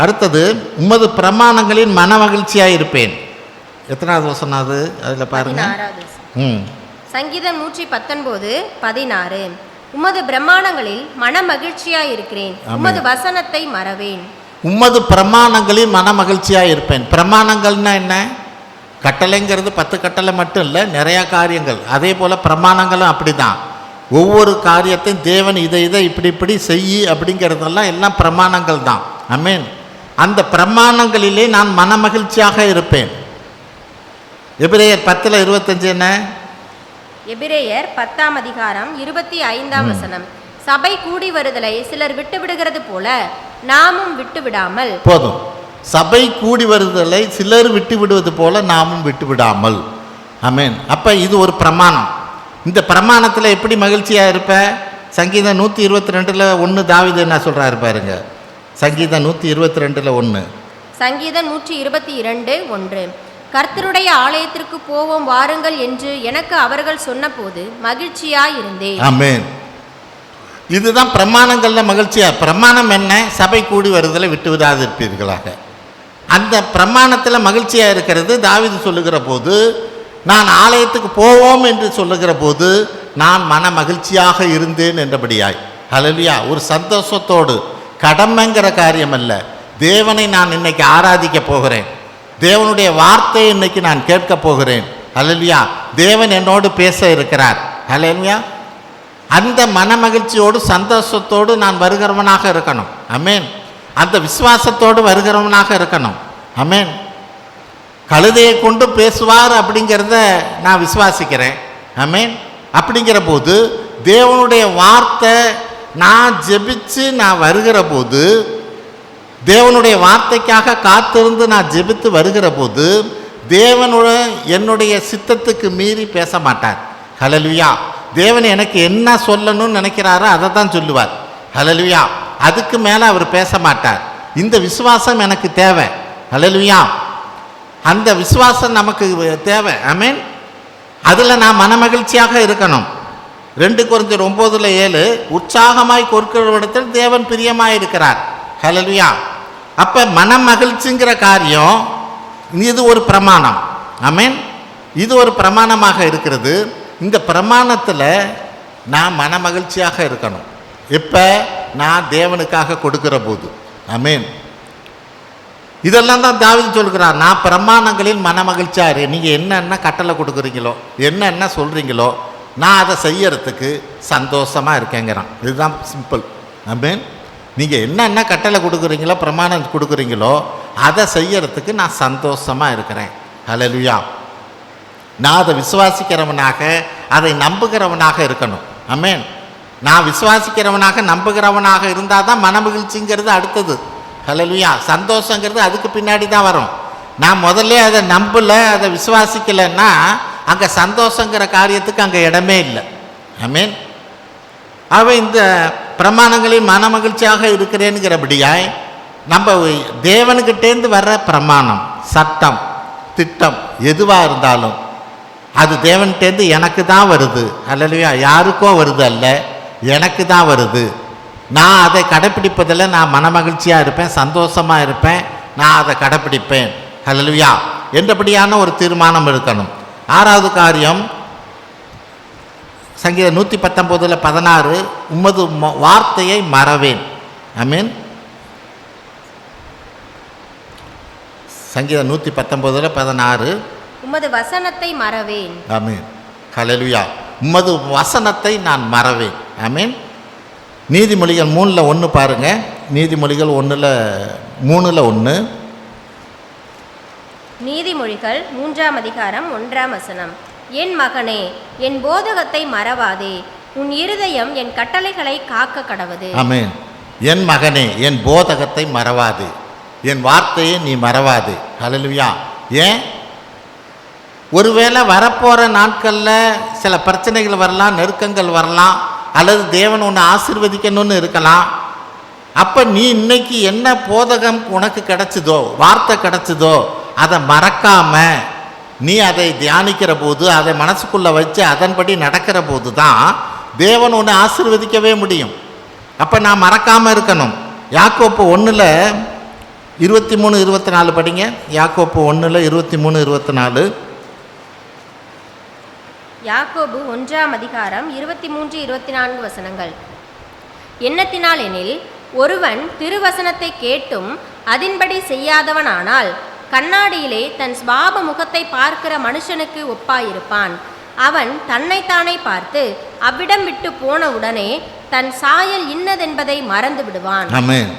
அடுத்தது, உமது பிரமாணங்களின் மன மகிழ்ச்சியாக இருப்பேன். எத்தனாவது வசனம் அது? அதில் பாருங்க. சங்கீதம் 119:16. உமது பிரமாணங்களில் மன மகிழ்ச்சியாய் இருக்கிறேன், உமது வசனத்தை மறவேன். உமது பிரமாணங்களில் மன மகிழ்ச்சியாக இருப்பேன். பிரமாணங்கள்னா என்ன? கட்டளைங்கிறது 10 கட்டளை மட்டும் இல்லை, நிறையா காரியங்கள். அதே போல் பிரமாணங்களும் அப்படி தான். ஒவ்வொரு காரியத்தையும் தேவன் இதை இப்படி செய் அப்படிங்கிறதெல்லாம் எல்லாம் பிரமாணங்கள் தான். ஆமென். அந்த பிரமாணங்களிலே நான் மன மகிழ்ச்சியாக இருப்பேன். எபிரேயர் 10:25 என்ன? எபிரேயர் 10:25 சபை கூடி வருதலை சிலர் விட்டு விடுகிறது போல நாமும் விட்டு விடாமல். போதும். சபை கூடி வருதலை சிலர் விட்டு விடுவது போல நாமும் விட்டு விடாமல். ஆமென். அப்போ இது ஒரு பிரமாணம். இந்த பிரமாணத்தில் எப்படி மகிழ்ச்சியாக இருப்ப? சங்கீதம் 122:1 தாவீது என்ன சொல்கிறாரு பாருங்க. சங்கீதம் 122:1. சங்கீதம் 122:1. கர்த்தருடைய ஆலயத்திற்கு போவோம் வாருங்கள் என்று எனக்கு அவர்கள் சொன்னபோது மகிழ்ச்சியாய் இருந்தேன். ஆமென். இதுதான் பிரமாணங்கள்ல மகிழ்ச்சியா. பிரமாணம் என்ன? சபை கூடி வருதலை விட்டு விடாது இருப்பீர்களாக. அந்த பிரமாணத்தில் மகிழ்ச்சியா இருக்கிறது. தாவீது சொல்லுகிற போது நான் ஆலயத்துக்கு போவோம் என்று சொல்லுகிற போது நான் மன மகிழ்ச்சியாக இருந்தேன் என்றபடியாய். ஹல்லேலூயா. ஒரு சந்தோஷத்தோடு, கடமைங்கிற காரியம் அல்ல. தேவனை நான் இன்னைக்கு ஆராதிக்க போகிறேன், தேவனுடைய வார்த்தையை இன்னைக்கு நான் கேட்க போகிறேன். ஹல்லேலூயா. தேவன் என்னோடு பேச இருக்கிறார். ஹல்லேலூயா. அந்த மன மகிழ்ச்சியோடு சந்தோஷத்தோடு நான் வருகிறவனாக இருக்கணும். ஆமென். அந்த விசுவாசத்தோடு வருகிறவனாக இருக்கணும். ஆமென். கழுதையை கொண்டு பேசுவார் அப்படிங்கிறத நான் விசுவாசிக்கிறேன். ஆமென். அப்படிங்கிற போது தேவனுடைய வார்த்தை நான் ஜெபிச்சு நான் வருகிற போது, தேவனுடைய வார்த்தைக்காக காத்திருந்து நான் ஜெபித்து வருகிற போது தேவனுடைய என்னுடைய சித்தத்துக்கு மீறி பேச மாட்டார். ஹல்லேலூயா. தேவன் எனக்கு என்ன சொல்லணும்னு நினைக்கிறாரோ அதை தான் சொல்லுவார். ஹல்லேலூயா. அதுக்கு மேலே அவர் பேச மாட்டார். இந்த விசுவாசம் எனக்கு தேவை. ஹல்லேலூயா. அந்த விசுவாசம் நமக்கு தேவை. ஆமென். அதில் நான் மனமகிழ்ச்சியாக இருக்கணும். 2 கொரிந்தியர் 9:7 உற்சாகமாய் கொடுக்கிறவரிடத்தில் தேவன் பிரியமாய் இருக்கிறார். ஹல்லேலூயா. அப்போ மனமகிழ்ச்சிங்கிற காரியம் இது ஒரு பிரமாணம். ஆமென். இது ஒரு பிரமாணமாக இருக்கிறது. இந்த பிரமாணத்தில் நான் மன மகிழ்ச்சியாக இருக்கணும். இப்போ நான் தேவனுக்காக கொடுக்கிற போது. ஆமென். இதெல்லாம் தான் தாவீது சொல்கிறார். நான் பிரமாணங்களில் மன மகிழ்ச்சியாரு. நீங்கள் என்னென்ன கட்டளை கொடுக்குறீங்களோ, என்னென்ன சொல்கிறீங்களோ, நான் அதை செய்யறதுக்கு சந்தோஷமாக இருக்கேங்கிறான். இதுதான் சிம்பிள். ஆமென். நீங்கள் என்னென்ன கட்டளை கொடுக்குறீங்களோ, பிரமாணம் கொடுக்குறீங்களோ, அதை செய்யறதுக்கு நான் சந்தோஷமாக இருக்கிறேன். ஹல்லேலூயா. நான் அதை விசுவாசிக்கிறவனாக, அதை நம்புகிறவனாக இருக்கணும். ஆமென். நான் விசுவாசிக்கிறவனாக நம்புகிறவனாக இருந்தால் தான் மனமகிழ்ச்சிங்கிறது அடுத்தது. ஹல்லேலூயா. சந்தோஷங்கிறது அதுக்கு பின்னாடி தான் வரும். நான் முதல்ல அதை நம்பலை, அதை விசுவாசிக்கலைன்னா அங்கே சந்தோஷங்கிற காரியத்துக்கு அங்கே இடமே இல்லை. ஆமென். அவன் இந்த பிரமாணங்களில் மனமகிழ்ச்சியாக இருக்கிறேன்கிறபடியாய் நம்ம தேவனுக்கிட்டேருந்து வர்ற பிரமாணம், சட்டம், திட்டம் எதுவாக இருந்தாலும் அது தேவன்கிட்டேருந்து எனக்கு தான் வருது. ஹல்லேலூயா. யாருக்கோ வருது அல்ல, எனக்கு தான் வருது. நான் அதை கடைப்பிடிப்பதில் நான் மனமகிழ்ச்சியாக இருப்பேன், சந்தோஷமாக இருப்பேன். நான் அதை கடைப்பிடிப்பேன். ஹல்லேலூயா. என்றபடியான ஒரு தீர்மானம் இருக்கணும். 6வது காரியம், சங்கீதம் 119:16 உமது வார்த்தையை மறவேன். ஆமென். சங்கீதம் 119:16 உமது வசனத்தை மறவேன். ஆமென். ஹல்லேலூயா. உமது வசனத்தை நான் மறவேன். ஆமென். நீதிமொழிகள் 3:1 பாருங்க. நீதிமொழிகள் 3:1. நீதிமொழிகள் 3ஆம் அதிகாரம் 1ஆம் வசனம். என் மகனே, என் போதகத்தை மறவாதே, உன் இருதயம் என் கட்டளைகளை காக்க கடவது. ஆமென். என் மகனே, என் போதகத்தை மறவாது, என் வார்த்தையை நீ மறவாது. ஹல்லேலூயா. ஏன்? ஒருவேளை வரப்போகிற நாட்களில் சில பிரச்சனைகள் வரலாம், நெருக்கங்கள் வரலாம், அல்லது தேவன் உன்னை ஆசீர்வதிக்கணும்னு இருக்கலாம். அப்போ நீ இன்னைக்கு என்ன போதகம் உனக்கு கிடைச்சதோ, வார்த்தை கிடைச்சதோ, அதை மறக்காம நீ அதை தியானிக்கிற போது, அதை மனசுக்குள்ளே வச்சு அதன்படி நடக்கிற போது தான் தேவன் உன்னை ஆசீர்வதிக்கவே முடியும். அப்போ நான் மறக்காமல் இருக்கணும். யாக்கோப்பு 1:23-24 படிங்க. யாக்கோப்பு 1:23-24. யாக்கோபு 1ஆம் அதிகாரம் 23-24 வசனங்கள். எண்ணத்தினால் எனில் ஒருவன் திருவசனத்தை கேட்டும் அதின்படி செய்யாதவனானால் கண்ணாடியிலே தன் சுபாவ முகத்தை பார்க்கிற மனுஷனுக்கு ஒப்பாயிருப்பான். அவன் தன்னைத்தானே பார்த்து அவ்விடம் விட்டு போன உடனே தன் சாயல் இன்னதென்பதை மறந்து விடுவான். ஆமென்.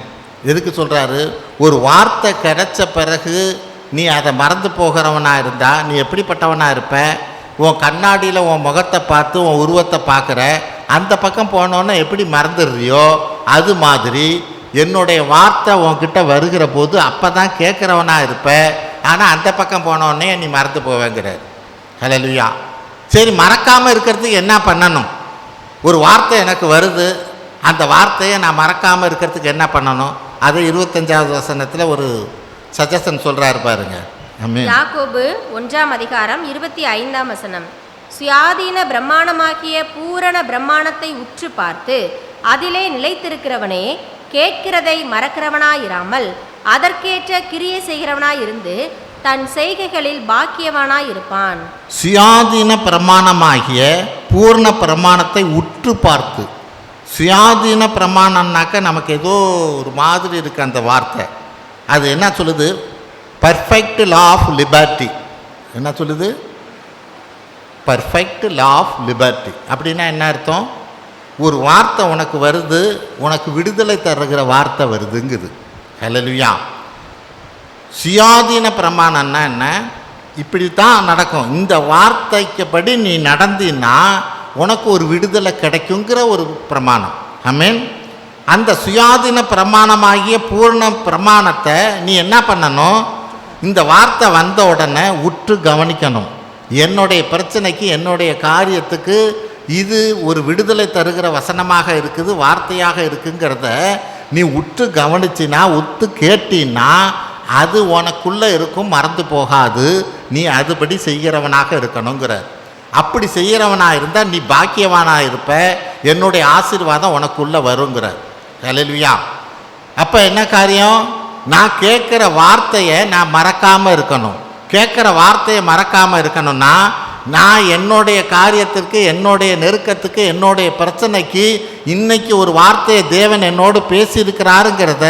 எதுக்கு சொல்றாரு? ஒரு வார்த்தை கிடைச்ச பிறகு நீ அதை மறந்து போகிறவனா இருந்தா நீ எப்படிப்பட்டவனா இருப்ப? உன் கண்ணாடியில் உன் முகத்தை பார்த்து உன் உருவத்தை பார்க்குற, அந்த பக்கம் போனோன்னே எப்படி மறந்துடுறியோ அது மாதிரி என்னுடைய வார்த்தை உன்கிட்ட வருகிற போது அப்போ தான் கேட்குறவனா இருப்ப. ஆனால் அந்த பக்கம் போனோடனே நீ மறந்து போவேங்கிறார். ஹல்லேலூயா. சரி, மறக்காமல் இருக்கிறதுக்கு என்ன பண்ணணும்? ஒரு வார்த்தை எனக்கு வருது, அந்த வார்த்தையை நான் மறக்காமல் இருக்கிறதுக்கு என்ன பண்ணணும்? அதை 25ஆவது வசனத்தில் ஒரு சஜஷன் சொல்கிறாரு பாருங்க. ஆமென். யாக்கோபு 1ஆம் அதிகாரம் 25ஆம் வசனம். சுயாதீன பிரம்மாணமாகிய பூரண பிரம்மாணத்தை உற்று பார்த்து அதிலே நிலைத்திருக்கிறவனே கேட்கிறதை மறக்கிறவனாயிராமல் அதற்கேற்ற கிரியை செய்கிறவனாயிருந்து தன் செய்கைகளில் பாக்கியவானாயிருப்பான். சுயாதீன பிரமாணமாகிய பூர்ண பிரமாணத்தை உற்று பார்த்து. சுயாதீன பிரமாணம்னாக்க நமக்கு ஏதோ ஒரு மாதிரி இருக்கு அந்த வார்த்தை. அது என்ன சொல்லுது? Perfect law of liberty. என்ன சொல்லுது? Perfect law of liberty. அப்படின்னா என்ன அர்த்தம்? ஒரு வார்த்தை உனக்கு வருது, உனக்கு விடுதலை தருகிற வார்த்தை வருதுங்குது. ஹல்லேலூயா. சுயாதீன பிரமாணம்னா என்ன? இப்படி தான் நடக்கும். இந்த வார்த்தைக்குப்படி நீ நடந்தின்னா உனக்கு ஒரு விடுதலை கிடைக்குங்கிற ஒரு பிரமாணம். ஆமென். அந்த சுயாதீன பிரமாணமாகிய பூர்ண பிரமாணத்தை நீ என்ன பண்ணணும்? இந்த வார்த்தை வந்த உடனே உற்று கவனிக்கணும். என்னுடைய பிரச்சனைக்கு, என்னுடைய காரியத்துக்கு இது ஒரு விடுதலை தருகிற வசனமாக இருக்குது, வார்த்தையாக இருக்குங்கிறத நீ உற்று கவனிச்சினா, ஒத்து கேட்டின்னா அது உனக்குள்ளே இருக்கும், மறந்து போகாது. நீ அதுபடி செய்கிறவனாக இருக்கணுங்கிற. அப்படி செய்கிறவனாக இருந்தால் நீ பாக்கியவானாக இருப்ப, என்னுடைய ஆசீர்வாதம் உனக்குள்ளே வருங்கிற. ஹல்லேலூயா. அப்போ என்ன காரியம்? நான் கேட்குற வார்த்தையை நான் மறக்காமல் இருக்கணும். கேட்குற வார்த்தையை மறக்காமல் இருக்கணும்னா நான் என்னுடைய காரியத்திற்கு, என்னுடைய நெருக்கத்துக்கு, என்னுடைய பிரச்சனைக்கு இன்னைக்கு ஒரு வார்த்தையை தேவன் என்னோடு பேசியிருக்கிறாருங்கிறத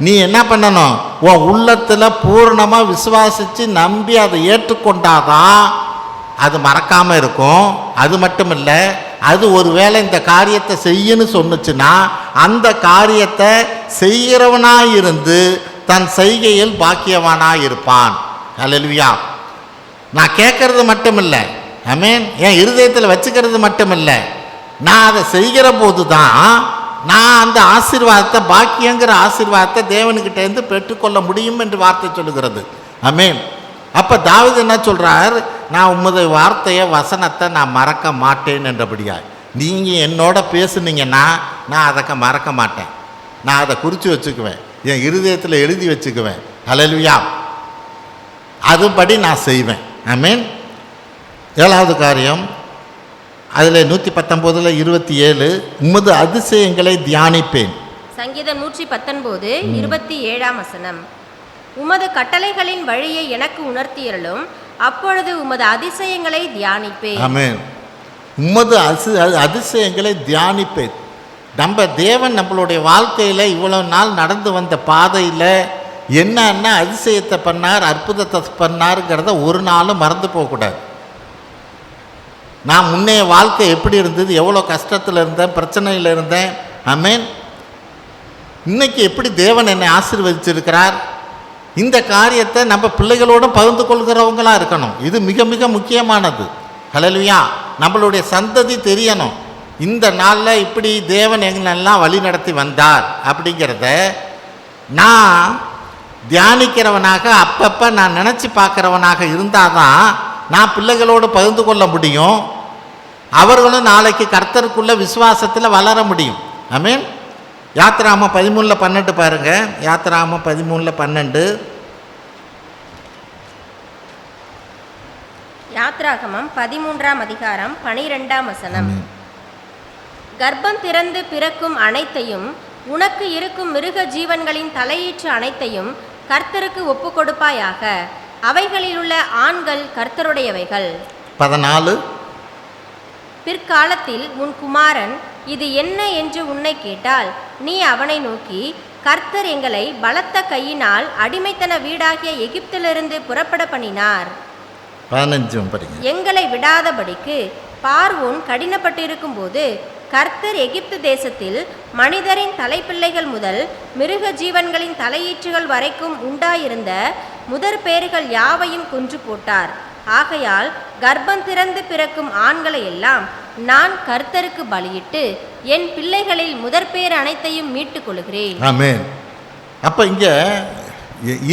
நீ என்ன பண்ணணும்? உன் உள்ளத்தில் பூர்ணமாக விசுவாசித்து நம்பி அதை ஏற்றுக்கொண்டாதான் அது மறக்காமல் இருக்கும். அது மட்டும் இல்லை, அது ஒருவேளை இந்த காரியத்தை செய்யன்னு சொன்னுச்சுன்னா அந்த காரியத்தை செய்கிறவனாக இருந்து தன் செய்கையில் பாக்கியவானாக இருப்பான். ஹல்லேலூயா. நான் கேட்கறது மட்டும் இல்லை, ஆமென், என் இருதயத்தில் வச்சுக்கிறது மட்டும் இல்லை, நான் அதை செய்கிற போது தான் நான் அந்த ஆசீர்வாதத்தை, பாக்கியங்கிற ஆசீர்வாதத்தை தேவனுக்கிட்டேருந்து பெற்றுக்கொள்ள முடியும் என்று வார்த்தை சொல்லுகிறது. ஆமென். அப்போ தாவீது என்ன சொல்கிறார்? நான் உமது வார்த்தையை, வசனத்தை நான் மறக்க மாட்டேன் என்றபடியா. நீங்கள் என்னோட பேசுனீங்கன்னா நான் அதை மறக்க மாட்டேன். நான் அதை குறித்து வச்சுக்குவேன், என் இருதயத்தில் எழுதி வச்சுக்குவேன். ஹல்லேலூயா. அதுபடி நான் செய்வேன். ஆமென். 7வது காரியம், அதில் 119:27 உமது அதிசயங்களை தியானிப்பேன். சங்கீதம் 119 27ஆம் வசனம். உமது கட்டளைகளின் வழியை எனக்கு உணர்த்தியருளும், அப்பொழுது உமது அதிசயங்களை தியானிப்பேன். ஆமென். உமது அதிசயங்களை தியானிப்பேன். நம்ம தேவன் நம்மளுடைய வாழ்க்கையில் இவ்வளோ நாள் நடந்து வந்த பாதையில் என்னென்ன அதிசயத்தை பண்ணார், அற்புதத்தை பண்ணாருங்கிறத ஒரு நாளும் மறந்து போகக்கூடாது. நான் முன்னைய வாழ்க்கை எப்படி இருந்தது, எவ்வளோ கஷ்டத்தில் இருந்தேன், பிரச்சனையில் இருந்தேன், ஆமென், இன்னைக்கு எப்படி தேவன் என்னை ஆசீர்வதிச்சிருக்கிறார், இந்த காரியத்தை நம்ம பிள்ளைகளோடு பகிர்ந்து கொள்கிறவங்களாக இருக்கணும். இது மிக மிக முக்கியமானது. ஹல்லேலூயா. நம்மளுடைய சந்ததி தெரியணும், இந்த நாளில் இப்படி தேவன் எங்களெல்லாம் வழி நடத்தி வந்தார் அப்படிங்கிறத நான் தியானிக்கிறவனாக அப்பப்போ நான் நினச்சி பார்க்குறவனாக இருந்தால் தான் நான் பிள்ளைகளோடு பகிர்ந்து கொள்ள முடியும். அவர்களும் நாளைக்கு கர்த்தருக்குள்ள விசுவாசத்தில் வளர முடியும். ஆமென். யாத்திராகமம் 13:12 பாருங்கள். யாத்திராகமம் 13:12. யாத்திராகமம் 13ஆம் அதிகாரம் 12ஆம் வசனம். கர்ப்பம் திறந்து பிறக்கும் அனைத்தையும், உனக்கு இருக்கும் மிருக ஜீவன்களின் தலையீற்று அனைத்தையும் கர்த்தருக்கு ஒப்பு கொடுப்பாயாக. அவைகளில் உள்ள ஆண்கள் கர்த்தருடையவைகள். 14. பிற்காலத்தில் உன் குமாரன் இது என்ன என்று உன்னை கேட்டால், நீ அவனை நோக்கி, கர்த்தர் எங்களை பலத்த கையினால் அடிமைத்தன வீடாகிய எகிப்திலிருந்து புறப்பட பண்ணினார். 15 எங்களை விடாதபடிக்கு பார்வோன் கடினப்பட்டிருக்கும் போது கர்த்தர் எகிப்து தேசத்தில் மனிதரின் தலைப்பிள்ளைகள் முதல் மிருக ஜீவன்களின் தலையீற்றுகள் வரைக்கும் உண்டாயிருந்த முதற் பேறுகள் யாவையும் கொன்று போட்டார். ஆகையால் கர்ப்பம் திறந்து பிறக்கும் ஆண்களை எல்லாம் நான் கர்த்தருக்கு பலியிட்டு என் பிள்ளைகளில் முதற்பேறு அனைத்தையும் மீட்டுக் கொள்கிறேன். ஆமென். அப்போ இங்கே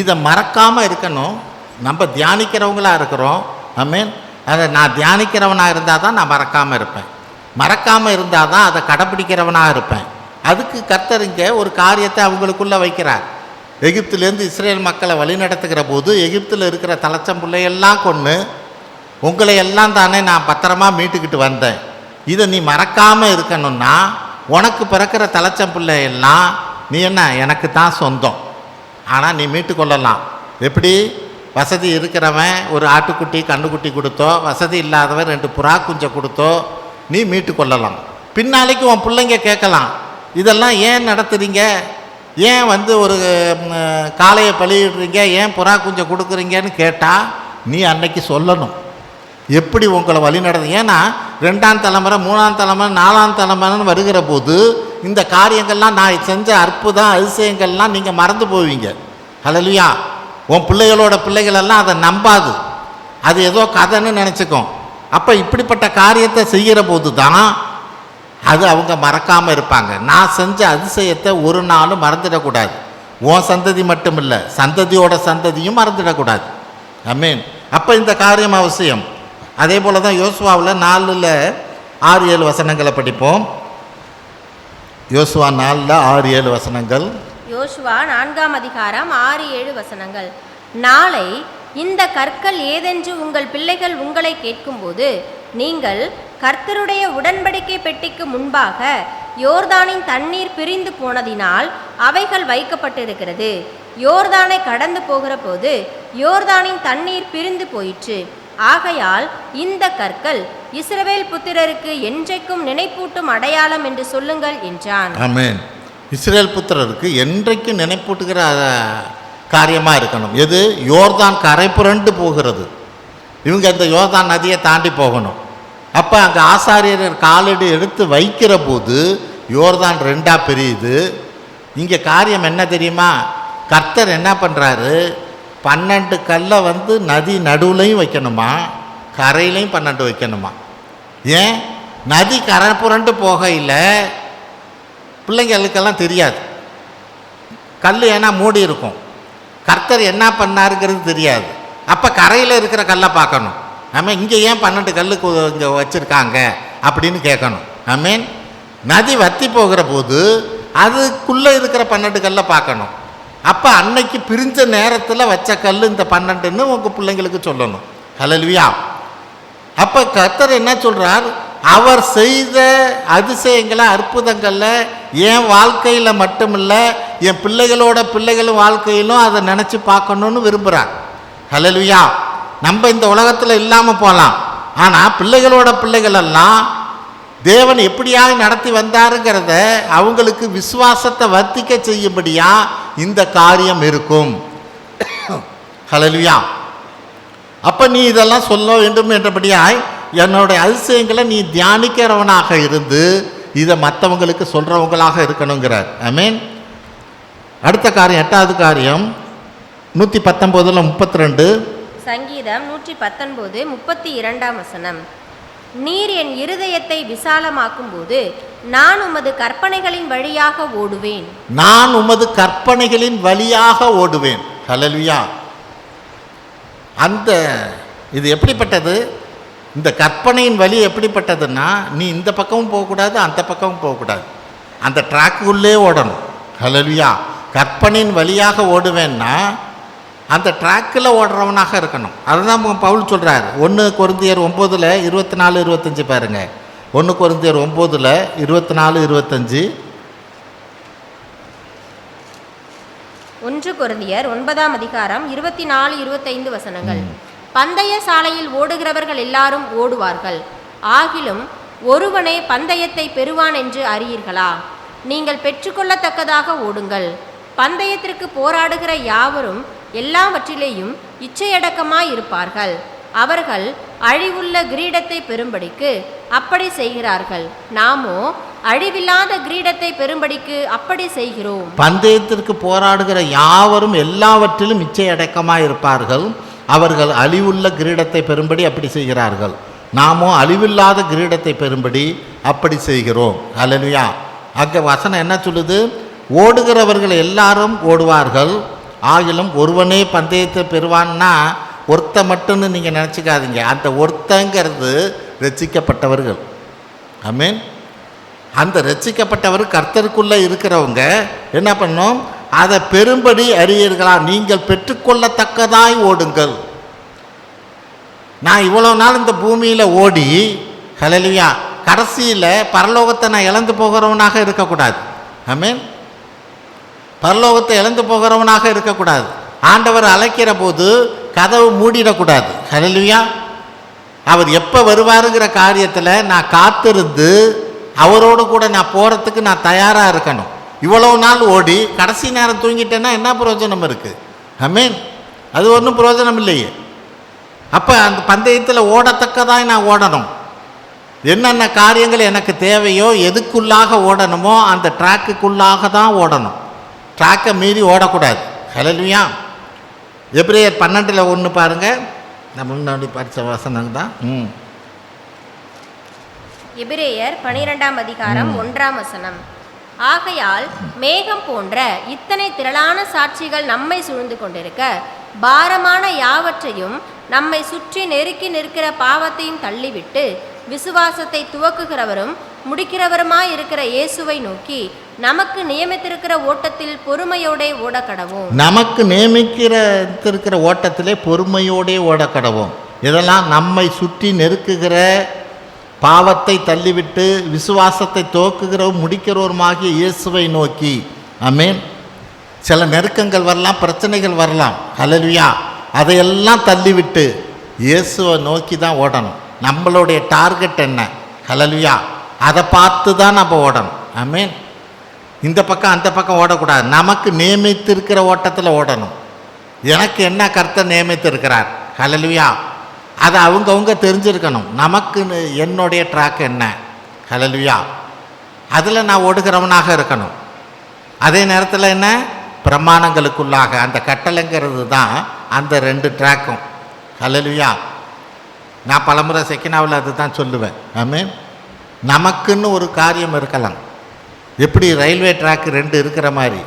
இதை மறக்காமல் இருக்கணும். நம்ம தியானிக்கிறவங்களா இருக்கிறோம். ஆமென். அதை நான் தியானிக்கிறவனாக இருந்தால் தான் நான் மறக்காமல் இருப்பேன். மறக்காமல் இருந்தால் தான் அதை கடைப்பிடிக்கிறவனாக இருப்பேன். அதுக்கு கர்த்தர் இங்கே ஒரு காரியத்தை அவங்களுக்குள்ளே வைக்கிறார். எகிப்திலேருந்து இஸ்ரேல் மக்களை வழி நடத்துகிற போது எகிப்தில் இருக்கிற தலைச்சம்பிள்ளையெல்லாம் கொன்று உங்களை எல்லாம் தானே நான் பத்திரமா மீட்டுக்கிட்டு வந்தேன். இதை நீ மறக்காமல் இருக்கணும்னா உனக்கு பிறக்கிற தலைச்சம்பிள்ளையெல்லாம் நீ என்ன எனக்கு தான் சொந்தம், ஆனால் நீ மீட்டு கொள்ளலாம். எப்படி? வசதி இருக்கிறவன் ஒரு ஆட்டுக்குட்டி கண்ணுக்குட்டி கொடுத்தோ, வசதி இல்லாதவன் 2 புறா குஞ்சை கொடுத்தோ நீ மீட்டு கொள்ளலாம். பின்னாலைக்கு உன் பிள்ளைங்க கேட்கலாம், இதெல்லாம் ஏன் நடத்துறீங்க, ஏன் ஒரு காளையை பலியிடுறீங்க, ஏன் புறா குஞ்சை கொடுக்குறீங்கன்னு கேட்டால் நீ அன்னைக்கு சொல்லணும் எப்படி உங்களை வழி நடந்து. ஏன்னா 2ஆம் தலைமுறை 3ஆம் தலைமுறை 4ஆம் தலைமுறைன்னு வருகிற போது இந்த காரியங்கள்லாம் நான் செஞ்ச அற்புதம் அதிசயங்கள்லாம் நீங்கள் மறந்து போவீங்க. ஹல்லேலூயா. உன் பிள்ளைகளோட பிள்ளைகளெல்லாம் அதை நம்பாது, அது ஏதோ கதைன்னு நினச்சிக்கும். அப்போ இப்படிப்பட்ட காரியத்தை செய்கிற போது தான் அது அவங்க மறக்காமல் இருப்பாங்க. நான் செஞ்ச அதிசயத்தை ஒரு நாளும் மறந்துடக்கூடாது. உன் சந்ததி மட்டும் இல்லை, சந்ததியோட சந்ததியும் மறந்துடக்கூடாது. ஆமென். அப்போ இந்த காரியம் அவசியம். அதே போல் தான் யோசுவாவில் 4:6-7 வசனங்களை படிப்போம். யோசுவா 4:6-7 வசனங்கள். யோசுவா 4ஆம் அதிகாரம் 6-7 வசனங்கள். நாளை இந்த கற்கள் ஏதென்று உங்கள் பிள்ளைகள் உங்களை கேட்கும்போது நீங்கள் கர்த்தருடைய உடன்படிக்கை பெட்டிக்கு முன்பாக யோர்தானின் தண்ணீர் பிரிந்து போனதினால் அவைகள் வைக்கப்பட்டிருக்கிறது. யோர்தானை கடந்து போகிற போது யோர்தானின் தண்ணீர் பிரிந்து போயிற்று. ஆகையால் இந்த கற்கள் இஸ்ரவேல் புத்திரருக்கு என்றைக்கும் நினைப்பூட்டும் அடையாளம் என்று சொல்லுங்கள் என்றான். ஆமென். இஸ்ரவேல் புத்திரருக்கு என்றைக்கும் நினைப்பூட்டுகிற காரியமாக இருக்கணும். எது? யோர்தான் கரை புரண்டு போகிறது. இவங்க இந்த யோர்தான் நதியை தாண்டி போகணும். அப்போ அங்கே ஆசாரியர் காலடி எடுத்து வைக்கிற போது யோர்தான் 2ஆ பிரியுது. இங்கே காரியம் என்ன தெரியுமா? கர்த்தர் என்ன பண்ணுறாரு, 12 கல்லை நதி நடுவுலையும் வைக்கணுமா, கரையிலையும் 12 வைக்கணுமா. ஏன்? நதி கரை புரண்டு போகையில் பிள்ளைங்களுக்கெல்லாம் தெரியாது, கல் ஏன்னா மூடி இருக்கும், கர்த்தர் என்ன பண்ணாருங்கிறது தெரியாது. அப்போ கரையில் இருக்கிற கல்லை பார்க்கணும். நம்ம இங்கே ஏன் 12 கல்லுக்கு இங்கே வச்சுருக்காங்க அப்படின்னு கேட்கணும். ஆமென். நதி வற்றி போகிற போது அதுக்குள்ளே இருக்கிற 12 கல்லை பார்க்கணும். அப்போ அன்னைக்கு பிரிஞ்ச நேரத்தில் வச்ச கல் இந்த 12ன்னு உங்கள் பிள்ளைங்களுக்கு சொல்லணும். ஹல்லேலூயா. அப்போ கர்த்தர் என்ன சொல்கிறார், அவர் செய்த அதிசயங்களை அற்புதங்களில் என் வாழ்க்கையில் மட்டுமில்லை, என் பிள்ளைகளோட பிள்ளைகளும் வாழ்க்கையிலும் அதை நினச்சி பார்க்கணுன்னு விரும்புகிறார். ஹல்லேலூயா. நம்ம இந்த உலகத்தில் இல்லாமல் போகலாம், ஆனால் பிள்ளைகளோட பிள்ளைகளெல்லாம் தேவன் எப்படியாக நடத்தி வந்தாருங்கிறத அவங்களுக்கு விசுவாசத்தை வர்த்திக்க செய்யும்படியா இந்த காரியம் இருக்கும். ஹல்லேலூயா. அப்போ நீ இதெல்லாம் சொல்ல வேண்டும் என்றபடியாய் என்னுடைய அதிசயங்களை நீ தியானிக்கிறவனாக இருந்து இதை மற்றவங்களுக்கு சொல்கிறவங்களாக இருக்கணுங்கிறார். ஆமென். அடுத்த காரியம், 8வது காரியம் 119:32. சங்கீதம் 119:32. நீர் என் இருதயத்தை விசாலமாக்கும் போது நான் உமது கற்பனைகளின் வழியாக ஓடுவேன். நான் உமது கற்பனைகளின் வழியாக ஓடுவேன். ஹல்லேலூயா. அந்த இது எப்படிப்பட்டது? இந்த கற்பனையின் வழி எப்படிப்பட்டதுன்னா, நீ இந்த பக்கமும் போகக்கூடாது, அந்த பக்கமும் போகக்கூடாது, அந்த ட்ராக்குள்ளே ஓடணும். ஹல்லேலூயா. கற்பனையின் வழியாக ஓடுவேன்னா அந்த ட்ராக்கில் ஓடுறவனாக இருக்கணும். அதுதான் பவுல் சொல்கிறார். 1 கொரிந்தியர் 9:24-25 பாருங்க. 1 கொரிந்தியர் 9:24-25. 1 கொரிந்தியர் 9:24-25. பந்தய சாலையில் ஓடுகிறவர்கள் எல்லாரும் ஓடுவார்கள், ஆகிலும் ஒருவனே பந்தயத்தை பெறுவான் என்று அறியீர்களா? நீங்கள் பெற்றுக்கொள்ளத்தக்கதாக ஓடுங்கள். பந்தயத்திற்கு போராடுகிற யாவரும் எல்லாவற்றிலேயும் இச்சையடக்கமாய் இருப்பார்கள். அவர்கள் அழிவுள்ள கிரீடத்தை பெறும்படிக்கு அப்படி செய்கிறார்கள், நாமோ அழிவில்லாத கிரீடத்தை பெறும்படிக்கு அப்படி செய்கிறோம். பந்தயத்திற்கு போராடுகிற யாவரும் எல்லாவற்றிலும் இச்சையடக்கமாய் இருப்பார்கள், அவர்கள் அழிவுள்ள கிரீடத்தை பெறும்படி அப்படி செய்கிறார்கள், நாமோ அழிவில்லாத கிரீடத்தை பெறும்படி அப்படி செய்கிறோம். ஹல்லேலூயா. அங்கே வசனம் என்ன சொல்லுது? ஓடுகிறவர்கள் எல்லாரும் ஓடுவார்கள், ஆகிலும் ஒருவனே பந்தயத்தை பெறுவான்னா ஒருத்த மட்டும்னு நீங்கள் நினச்சிக்காதீங்க. அந்த ஒருத்தங்கிறது ரட்சிக்கப்பட்டவர்கள். ஆமென். அந்த ரட்சிக்கப்பட்டவர் கர்த்தருக்குள்ளே இருக்கிறவங்க என்ன பண்ணணும்? அதை பெரும்படி அறியீர்களா? நீங்கள் பெற்றுக்கொள்ளத்தக்கதாய் ஓடுங்கள். நான் இவ்வளோ நாள் இந்த பூமியில் ஓடி, ஹல்லேலூயா, கடைசியில் பரலோகத்தை நான் இழந்து போகிறவனாக இருக்கக்கூடாது. ஆமென். பரலோகத்தை இழந்து போகிறவனாக இருக்கக்கூடாது. ஆண்டவர் அழைக்கிற போது கதவு மூடிடக்கூடாது. ஹல்லேலூயா. அவர் எப்போ வருவாருங்கிற காரியத்தில் நான் காத்திருந்து அவரோடு கூட நான் போகிறதுக்கு நான் தயாராக இருக்கணும். இவ்வளோ நாள் ஓடி கடைசி நேரம் தூங்கிட்டேன்னா என்ன பிரயோஜனம் இருக்குது? ஆமென். அது ஒன்றும் பிரயோஜனம் இல்லையே. அப்போ அந்த பந்தயத்தில் ஓடத்தக்கதாய் நான் ஓடணும். என்னென்ன காரியங்கள் எனக்கு தேவையோ, எதுக்குள்ளாக ஓடணுமோ அந்த ட்ராக்குக்குள்ளாக தான் ஓடணும். ட்ராக்கை மீறி ஓடக்கூடாது. ஹல்லேலூயா. எபிரேயர் 12:1 பாருங்கள். நம்ம முன்னாடி படித்த வசனம் தான். எபிரேயர் 12:1. ஆகையால் மேகம் போன்ற இத்தனை திரளான சாட்சிகள் நம்மை சூழ்ந்து கொண்டிருக்க, பாரமான யாவற்றையும் நம்மை சுற்றி நெருக்கி நிற்கிற பாவத்தையும் தள்ளிவிட்டு விசுவாசத்தை துவக்குகிறவரும் முடிக்கிறவருமாயிருக்கிற இயேசுவை நோக்கி நமக்கு நியமித்திருக்கிற ஓட்டத்தில் பொறுமையோடே ஓடக்கடவோம். நமக்கு நியமிக்கிறத்திருக்கிற ஓட்டத்திலே பொறுமையோடே ஓடக்கடவோம். இதெல்லாம் நம்மை சுற்றி நெருக்குகிற பாவத்தை தள்ளிவிட்டு விசுவாசத்தை துவக்குகிறவரும் முடிக்கிறவருமாகிய இயேசுவை நோக்கி. ஆமென். சில நெருக்கங்கள் வரலாம், பிரச்சனைகள் வரலாம். ஹல்லேலூயா. அதையெல்லாம் தள்ளிவிட்டு இயேசுவை நோக்கி தான் ஓடணும். நம்மளுடைய டார்கெட் என்ன? ஹல்லேலூயா. அதை பார்த்து தான் நம்ம ஓடணும். ஆமென். இந்த பக்கம் அந்த பக்கம் ஓடக்கூடாது. நமக்கு நியமித்திருக்கிற ஓட்டத்தில் ஓடணும். எனக்கு என்ன கர்த்தர் நியமித்திருக்கிறார்? ஹல்லேலூயா. அதை அவங்கவுங்க தெரிஞ்சிருக்கணும். நமக்கு என்னுடைய ட்ராக் என்ன? ஹல்லேலூயா. அதில் நான் ஓடுகிறவனாக இருக்கணும். அதே நேரத்தில் என்ன? பிரமாணங்களுக்குள்ளாக அந்த கட்டளைங்கிறது தான் அந்த 2 ட்ராக்கும். ஹல்லேலூயா. நான் பலமுறை செக்கினாவில் அது தான் சொல்லுவேன். ஆமென். நமக்குன்னு ஒரு காரியம் இருக்கலாம். எப்படி ரயில்வே ட்ராக் 2 இருக்கிற மாதிரி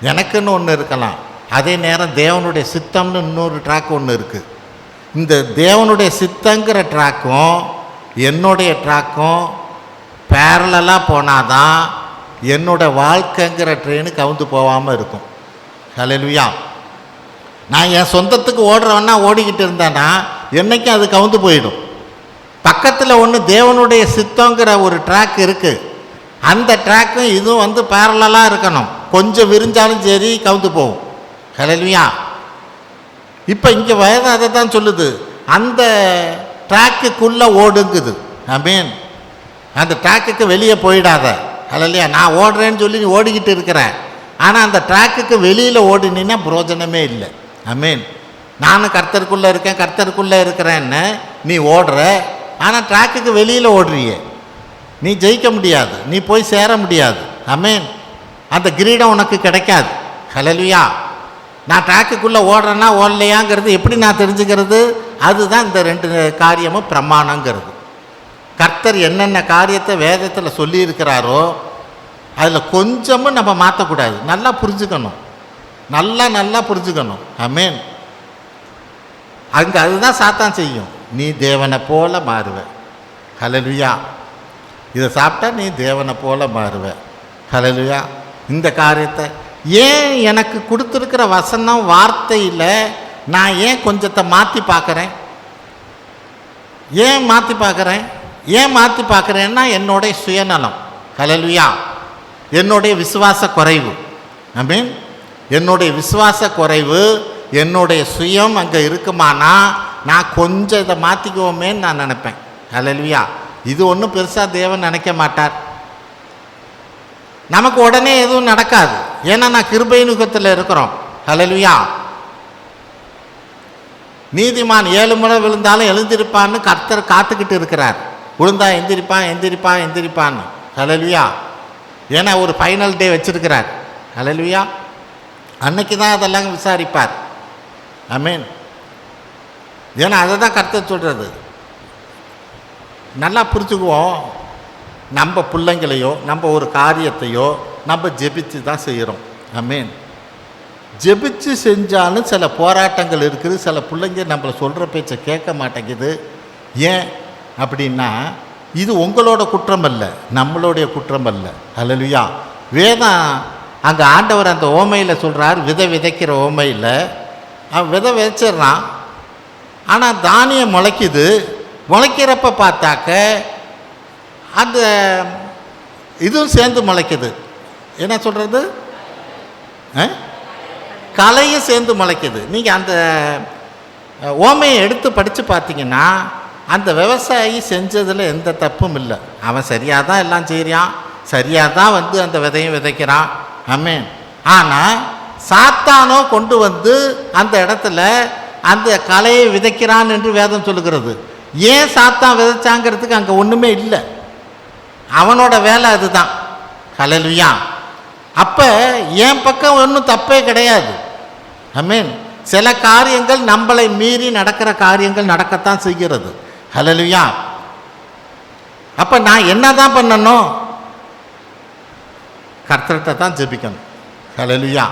எனக்குன்னு ஒன்று இருக்கலாம். அதே நேரம் தேவனுடைய சித்தம்னு இன்னொரு ட்ராக் ஒன்று இருக்குது. இந்த தேவனுடைய சித்தங்கிற ட்ராக்கும் என்னுடைய ட்ராக்கும் பேரலாக போனாதான் என்னோடய வாழ்க்கைங்கிற ட்ரெயின் கவுந்து போகாமல் இருக்கும். ஹல்லேலூயா. நான் என் சொந்தத்துக்கு ஓடுறவன்னா ஓடிக்கிட்டு இருந்தேன்னா என்றைக்கும் அது கவுந்து போயிடும். பக்கத்தில் ஒன்று தேவனுடைய சித்தங்கிற ஒரு ட்ராக் இருக்குது. அந்த ட்ராக்கும் இதுவும் பேரலாக இருக்கணும். கொஞ்சம் விரிஞ்சாலும் சரி கவுந்து போகும். ஹல்லேலூயா. இப்போ இங்கே வேதம் அதை தான் சொல்லுது. அந்த ட்ராக்குக்குள்ளே ஓடுங்குது. ஆமென். அந்த ட்ராக்குக்கு வெளியே போயிடாத. அல்லையா, நான் ஓடுறேன்னு சொல்லி நீ ஓடிக்கிட்டு இருக்கிறேன், ஆனால் அந்த ட்ராக்குக்கு வெளியில் ஓடினீன்னா பிரயோஜனமே இல்லை. ஆமென். நானும் கர்த்தருக்குள்ளே இருக்கேன் கர்த்தருக்குள்ளே இருக்கிறேன்னு நீ ஓடுற, ஆனால் ட்ராக்குக்கு வெளியில் ஓடுறியே, நீ ஜெயிக்க முடியாது, நீ போய் சேர முடியாது. ஆமென். அந்த கிரீடம் உனக்கு கிடைக்காது. ஹல்லேலூயா. நான் ட்ராக்குக்குள்ளே ஓடுறேன்னா ஓடலையாங்கிறது எப்படி நான் தெரிஞ்சுக்கிறது? அதுதான் இந்த 2 காரியமும் பிரமாணங்கிறது. கர்த்தர் என்னென்ன காரியத்தை வேதத்தில் சொல்லியிருக்கிறாரோ அதில் கொஞ்சமும் நம்ம மாற்றக்கூடாது. நல்லா புரிஞ்சுக்கணும், நல்லா புரிஞ்சுக்கணும். ஆமென். அங்கே அதுதான் சாத்தான் செய்யும். நீ தேவனை போல மாறுவ. ஹல்லேலூயா. இதை சாப்பிட்டா நீ தேவனை போல மாறுவ. ஹல்லேலூயா. இந்த காரியத்தை ஏன் எனக்கு கொடுத்துருக்கிற வசனம் வார்த்தையில் நான் ஏன் கொஞ்சத்தை மாற்றி பார்க்குறேன்? ஏன் மாற்றி பார்க்குறேன்னா என்னுடைய சுயநலம். ஹல்லேலூயா. என்னுடைய விசுவாச குறைவு. ஆமென். என்னுடைய விசுவாச குறைவு, என்னுடைய சுயம் அங்கே இருக்குமானா நான் கொஞ்சம் இதை மாற்றிக்குவோமேன்னு நான் நினைப்பேன். ஹல்லேலூயா. இது ஒன்றும் பெருசாக தேவன் நினைக்க மாட்டார். நமக்கு உடனே எதுவும் நடக்காது, ஏன்னா நான் கிருபையின் யுகத்தில் இருக்கிறோம். ஹல்லேலூயா. நீதிமான் 7 முறை விழுந்தாலும் எழுந்திருப்பான்னு கர்த்தர் காத்துக்கிட்டு இருக்கிறார். விழுந்தா எந்திரிப்பான்னு. ஹல்லேலூயா. ஏன்னா ஒரு ஃபைனல் டே வச்சிருக்கிறார். ஹல்லேலூயா. அன்னைக்கு தான் அதெல்லாம் விசாரிப்பார். ஆமென். ஏன்னா அதை தான் கர்த்தர் சொல்கிறது. நல்லா புரிஞ்சுக்குவோம். நம்ம பிள்ளைங்களையோ நம்ம ஒரு காரியத்தையோ நம்ம ஜெபிச்சு தான் செய்கிறோம். ஆமென். ஜெபிச்சு செஞ்சாலும் சில போராட்டங்கள் இருக்குது. சில பிள்ளைங்க நம்மளை சொல்கிற பேச்சை கேட்க மாட்டேங்குது. ஏன் அப்படின்னா இது உங்களோட குற்றம் அல்ல, நம்மளுடைய குற்றம் அல்ல. ஹல்லேலூயா. வேதம் அங்கே ஆண்டவர் அந்த ஓமையில் சொல்கிறார், விதைக்கிற ஓமையில் அவன் விதைச்சிட்றான், ஆனால் தானியம் முளைக்குது. முளைக்கிறப்ப பார்த்தாக்க அந்த இதுவும் சேர்ந்து முளைக்குது. என்ன சொல்கிறது? களையும் சேர்ந்து முளைக்குது. நீங்கள் அந்த ஓமையை எடுத்து படித்து பார்த்தீங்கன்னா அந்த விவசாயி செஞ்சதில் எந்த தப்பும் இல்லை. அவன் சரியாக தான் எல்லாம் செய்கிறான், சரியாக தான் அந்த விதையும் விதைக்கிறான். ஆமென். ஆனால் சாத்தானோ கொண்டு அந்த இடத்துல அந்த களையை விதைக்கிறான் என்று வேதம் சொல்லுகிறது. ஏன் சாத்தான் விதைச்சாங்கிறதுக்கு அங்கே ஒன்றுமே இல்லை. அவனோட வேலை அதுதான். ஹல்லேலூயா. அப்போ என் பக்கம் ஒன்றும் தப்பே கிடையாது. ஆமென். சில காரியங்கள் நம்மளை மீறி நடக்கிற காரியங்கள் நடக்கத்தான் செய்கிறது. ஹல்லேலூயா. அப்போ நான் என்ன தான் பண்ணணும்? கர்த்தர்கிட்ட தான் ஜெபிக்கணும். ஹல்லேலூயா.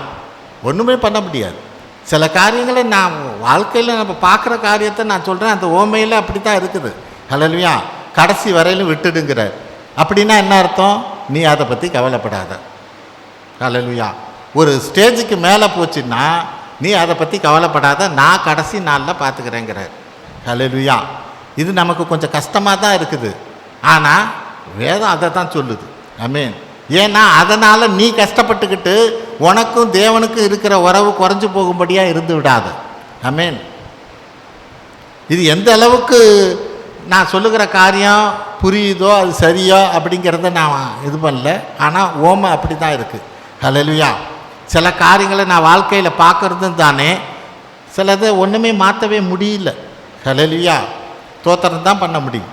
ஒன்றுமே பண்ண முடியாது. சில காரியங்களை நான் வாழ்க்கையில் நம்ம பார்க்குற காரியத்தை நான் சொல்கிறேன், அந்த ஓமையில் அப்படி தான் இருக்குது. ஹல்லேலூயா. கடைசி வரையிலும் விட்டுடுங்கிறார். அப்படின்னா என்ன அர்த்தம்? நீ அதை பற்றி கவலைப்படாத. ஹல்லேலூயா. ஒரு ஸ்டேஜுக்கு மேலே போச்சுன்னா நீ அதை பற்றி கவலைப்படாத, நான் கடைசி நாளில் பார்த்துக்கிறேங்கிறார். ஹல்லேலூயா. இது நமக்கு கொஞ்சம் கஷ்டமாக தான் இருக்குது, ஆனால் வேதம் அதை தான் சொல்லுது. ஆமென். ஏன்னா அதனால் நீ கஷ்டப்பட்டுக்கிட்டு உனக்கும் தேவனுக்கும் இருக்கிற உறவு குறைஞ்சி போகும்படியாக இருந்து விடாத. ஆமென். இது எந்த அளவுக்கு நான் சொல்லுகிற காரியம் புரியுதோ அது சரியோ அப்படிங்கிறத நான் இது பண்ணல, ஆனால் ஓமை அப்படி தான் இருக்குது. ஹல்லேலூயா. சில காரியங்களை நான் வாழ்க்கையில் பார்க்குறதும் தானே, சிலதை ஒன்றுமே மாற்றவே முடியல. ஹல்லேலூயா. தோத்திரம் தான் பண்ண முடியும்.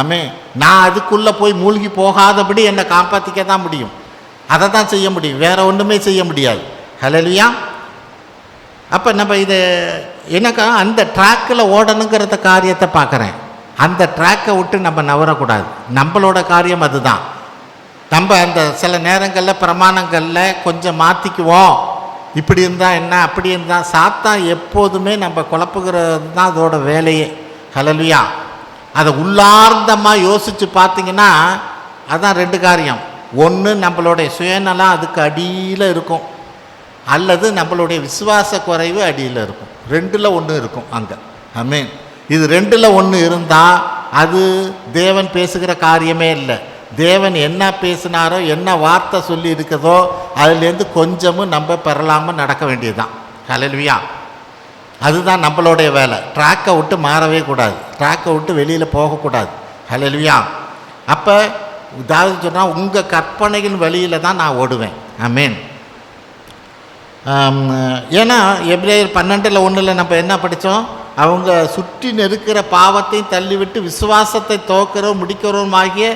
ஆமென். நான் அதுக்குள்ளே போய் மூழ்கி போகாதபடி என்னை காப்பாற்றிக்க தான் முடியும். அதை தான் செய்ய முடியும், வேறு ஒன்றுமே செய்ய முடியாது. ஹல்லேலூயா. அப்போ நம்ம இதை எனக்கு அந்த ட்ராக்கில் ஓடணுங்கிறத காரியத்தை பார்க்குறேன். அந்த ட்ராக்கை விட்டு நம்ம நவரக்கூடாது. நம்மளோட காரியம் அதுதான். நம்ம அந்த சில நேரங்களில் பிரமாணங்களில் கொஞ்சம் மாற்றிக்குவோம். இப்படி இருந்தால் என்ன, அப்படி இருந்தால் சாத்தான் எப்போதுமே நம்ம குழப்புகிறது தான் அதோட வேலையே. ஹல்லேலூயா. அதை உள்ளார்ந்தமாக யோசித்து பார்த்தீங்கன்னா அதான் 2 காரியம். ஒன்று நம்மளுடைய சுயநலம் அதுக்கு அடியில் இருக்கும், அல்லது நம்மளுடைய விசுவாச குறைவு அடியில் இருக்கும். 2ல் 1 இருக்கும் அங்கே. ஆமென். இது 2ல் 1 இருந்தால் அது தேவன் பேசுகிற காரியமே இல்லை. தேவன் என்ன பேசினாரோ என்ன வார்த்தை சொல்லி இருக்குதோ அதுலேருந்து கொஞ்சமும் நம்ம பெறலாமல் நடக்க வேண்டியதுதான். ஹல்லேலூயா. அதுதான் நம்மளுடைய வேலை. ட்ராக்கை விட்டு மாறவே கூடாது, ட்ராக்கை விட்டு வெளியில் போகக்கூடாது. ஹல்லேலூயா. அப்போ தாவீது சொன்னால் உங்கள் கற்பனையின் வழியில் தான் நான் ஓடுவேன். ஆமென். ஏன்னா எபிரேயர் 12:1 நம்ம என்ன படித்தோம்? அவங்க சுற்றி நெருக்கிற பாவத்தையும் தள்ளிவிட்டு விசுவாசத்தை துவக்கிறோம் முடிக்கிறோம் ஆகிய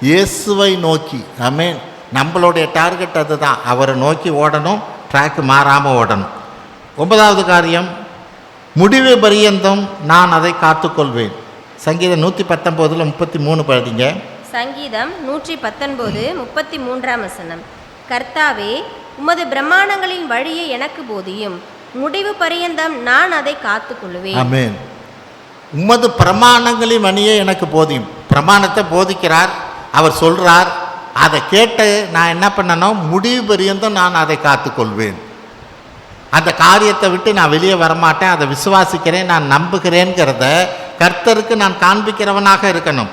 இயேசுவை நோக்கி. ஆமென். நம்மளுடைய டார்கெட் அதுதான், அவரை நோக்கி ஓடணும், ட்ராக் மாறாமல் ஓடணும். 9வது காரியம், முடிவு பரியந்தம் நான் அதை காத்துக்கொள்வேன். சங்கீதம் 119:33 படிங்க. சங்கீதம் 119:33 கர்த்தாவே, உமது பிரமாணங்களின் வழியை எனக்கு போதியும், முடிவு பரியந்தம் நான் அதை காத்துக்கொள்வேன். ஆமென். உமது பிரமாணங்களின் வழியை எனக்கு போதியும். பிரமாணத்தை போதிக்கிறார், அவர் சொல்கிறார், அதை கேட்டு நான் என்ன பண்ணணும்? முடிவு பரியந்தம் நான் அதை காத்துக்கொள்வேன். அந்த காரியத்தை விட்டு நான் வெளியே வரமாட்டேன், அதை விசுவாசிக்கிறேன், நான் நம்புகிறேங்கிறத கர்த்தருக்கு நான் காண்பிக்கிறவனாக இருக்கணும்.